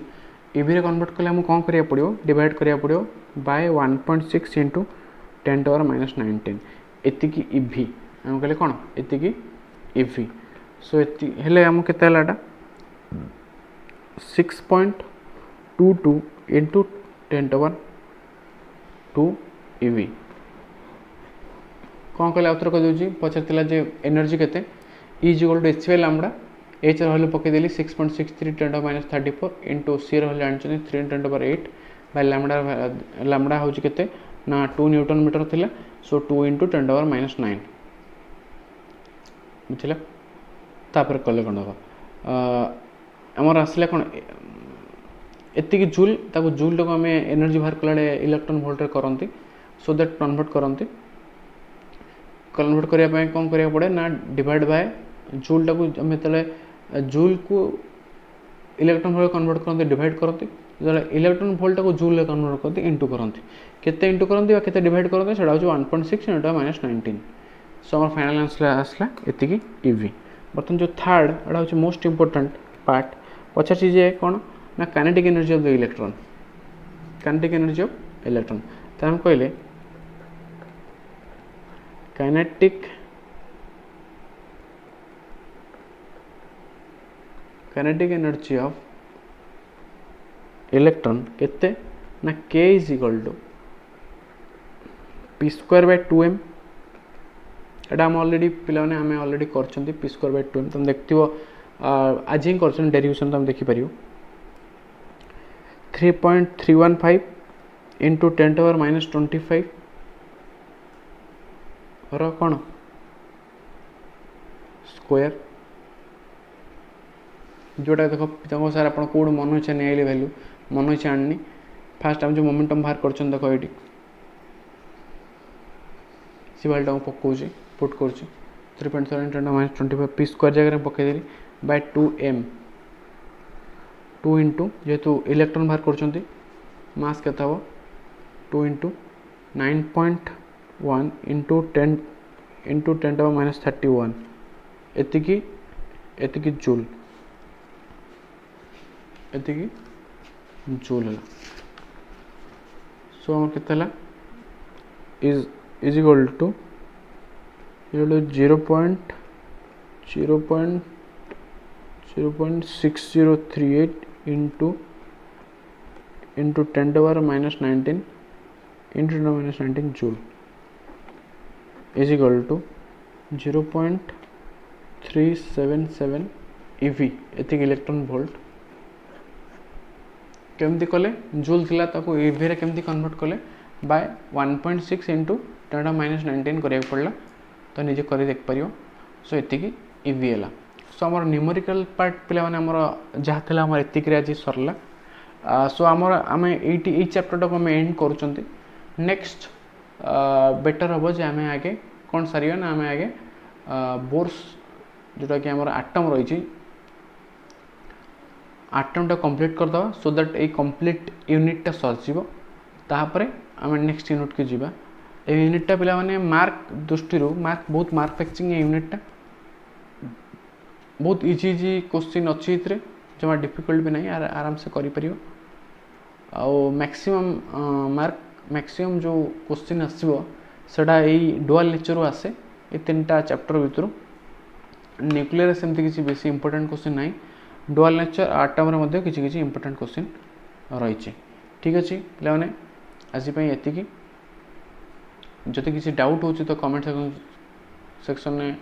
इवी रे कन्वर्ट कले हम कोन करिया पड़ियो डिवाइड करिया पड़ियो by 1.6 into 10 to the minus 19 एतिकी इवी हम कहले कोन एतिकी इवी सो एति हेले हम केते हलाटा 6.22 into 10 to the 2 EV कौन कहले आउथर कह दोची पछरतिला जे एनर्जी केते E = h/λ h रहले पके देली 6.63 10 to the minus 34 into c रहले आनचनी 3 10 to the power 8 by lambda होची केते ना 2 न्यूटन मीटर थिला सो 2 into 10 to the power minus 9 बुझिला तापर कले कोन हो हमर आसले कोन एतिकी जूल ताको जूल को हमें एनर्जी बाहर कलाडे इलेक्ट्रॉन वोल्ट रे करंती सो दैट कन्वर्ट करंती कन्वर्ट करिया पय कोन करिया पड़े ना डिवाइड बाय जूल टाको हम तले जूल को इलेक्ट्रॉन वोल्ट कन्वर्ट करंती डिवाइड करंती जले इलेक्ट्रॉन वोल्ट को जूल रे कन्वर्ट करंती इनटू करंती केते इनटू करंती बा केते डिवाइड करंती सेडा हो 1.6 × -19 सो हमर फाइनल आंसर आसला एतिकी इवी बर्तन जो थर्ड एडा हो मोस्ट इंपोर्टेंट पार्ट पछा चीज है कोन ना kinetic energy of the electron kinetic energy of electron तो हम कहले काइनेटिक एनर्जी ऑफ इलेक्ट्रॉन केते ना k = p²/2m एटा हम ऑलरेडी पिला ने हमें ऑलरेडी करछंती p²/2m तुम देखथिबो आज ही करछन डेरिवेशन तुम देखि परियो 3.315 into 10 to the minus 25 रो कोन स्क्वायर जोटा देखो तंगो सर अपन कोड मन इच्छा नेले वैल्यू मन इच्छा आननी फास्ट हम जो मोमेंटम बाहर करछन देखो एटी सी वैल्यू को पकोजी पुट करछि 3.7 10 to the minus 25 p² जगह रे पके देली बाय 2m 2 into जेतु इलेक्ट्रॉन बाहर करछंती मास केता हो 2 into 9.1 into 10 into 10 to the minus 31 एतिकी joule हला सो हम केतला is equal to 0.6038 into 10 to the power minus 19 into 10 to the minus 19 joule is equal to 0.377 EV एतिक electron volt केमती कले जूल थिला ताको EV रे केमती कन्वर्ट कले bye 1.6 into 10 to the minus 19 करिया पड़ला तो निजे करी देख परियो सो एतिकी EV हला सो हमर न्यूमेरिकल पार्ट पिला माने हमर जहा थिला हमर एतिक रे आज सरला सो हमर हमें एटी ई चैप्टर को हम एंड करूचंती नेक्स्ट बेटर हबो जे हमें आगे कोन सारियो ना हमें आगे बोर्स जोटा कि हमर एटम रही छी एटम टा कंप्लीट कर दवा so that A complete unit टा सॉल्व जीवो तापरे हमें नेक्स्ट यूनिट के जीवा ए यूनिट टा पिला माने मार्क दृष्टि मार्क बहुत मार्क फैक्चिंग ए यूनिट टा बहुत इजी क्वेश्चन अच्छी इतरे जमा डिफिकल्ट भी नहीं आराम से करि परियो आ मैक्सिमम मार्क मैक्सिमम जो क्वेश्चन आसीबो सेटा ए डुअल नेचर आसे ए तीनटा चैप्टर भितर न्यूक्लियर सेमती किसी बेसी इंपोर्टेंट क्वेश्चन नहीं डुअल नेचर एटम रे मध्ये किसी किसी इंपोर्टेंट क्वेश्चन रही ठीक अच्छे पे आज एतिकी जदि किसी डाउट हो तो कमेंट सेक्शन में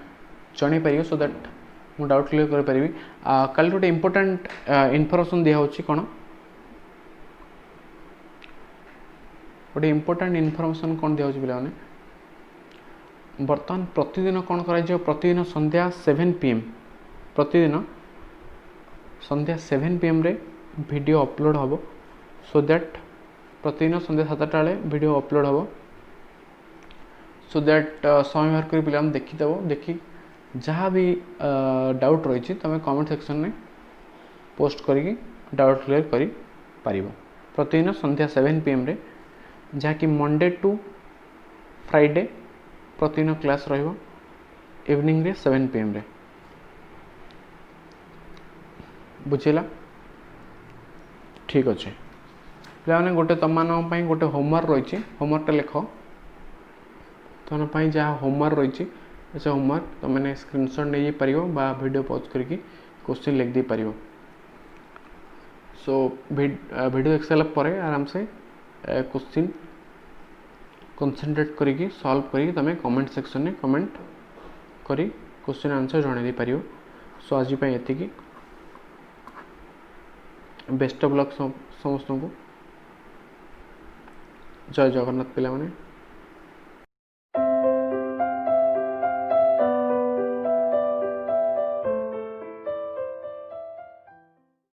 जन पार सो दैट मु डाउट क्लियर कर पारि कल गोटे इंपोर्टेंट इनफॉरमेशन दिया होची कौन गोटे इंपोर्टेंट इनफॉरमेशन कौन दिया होची पिलाने बर्तमान प्रतिदिन कौन कर प्रतिदिन संध्या 7 PM प्रतिदिन संध्या 7 PM रे वीडियो अपलोड हम सो दैट प्रतिदिन संध्या 7टा बेले वीडियो अपलोड हम सो दैट समय बाहर कर पिला देखीदेव देखी जहाँ भी डाउट रही तुम कमेंट सेक्शन में पोस्ट करके डाउट क्लियर कर प्रतिदिन संध्या 7 PM रे जहाँकि मंडे टू फ्राइडे प्रतिदिन क्लास रहिबो इवनिंग रे 7 PM रे बुझिला ठीक अच्छे पे गोटे तुम गोटे होमवर्क रही होमवर्कटा लिख तुम जहाँ होमवर्क रही से होमवर्क तुमने स्क्रीनशॉट नहीं पार वीडियो पॉज करके क्वेश्चन लिख दे पार सो वीडियो देख सारा पर आराम से क्वेश्चन कंसंट्रेट करके सॉल्व करके तुम कमेंट सेक्शन में कमेंट करी क्वेश्चन आंसर जन दे पार सो आज ये बेस्ट ऑफ लक समस्त को जय जगन्नाथ पिला माने।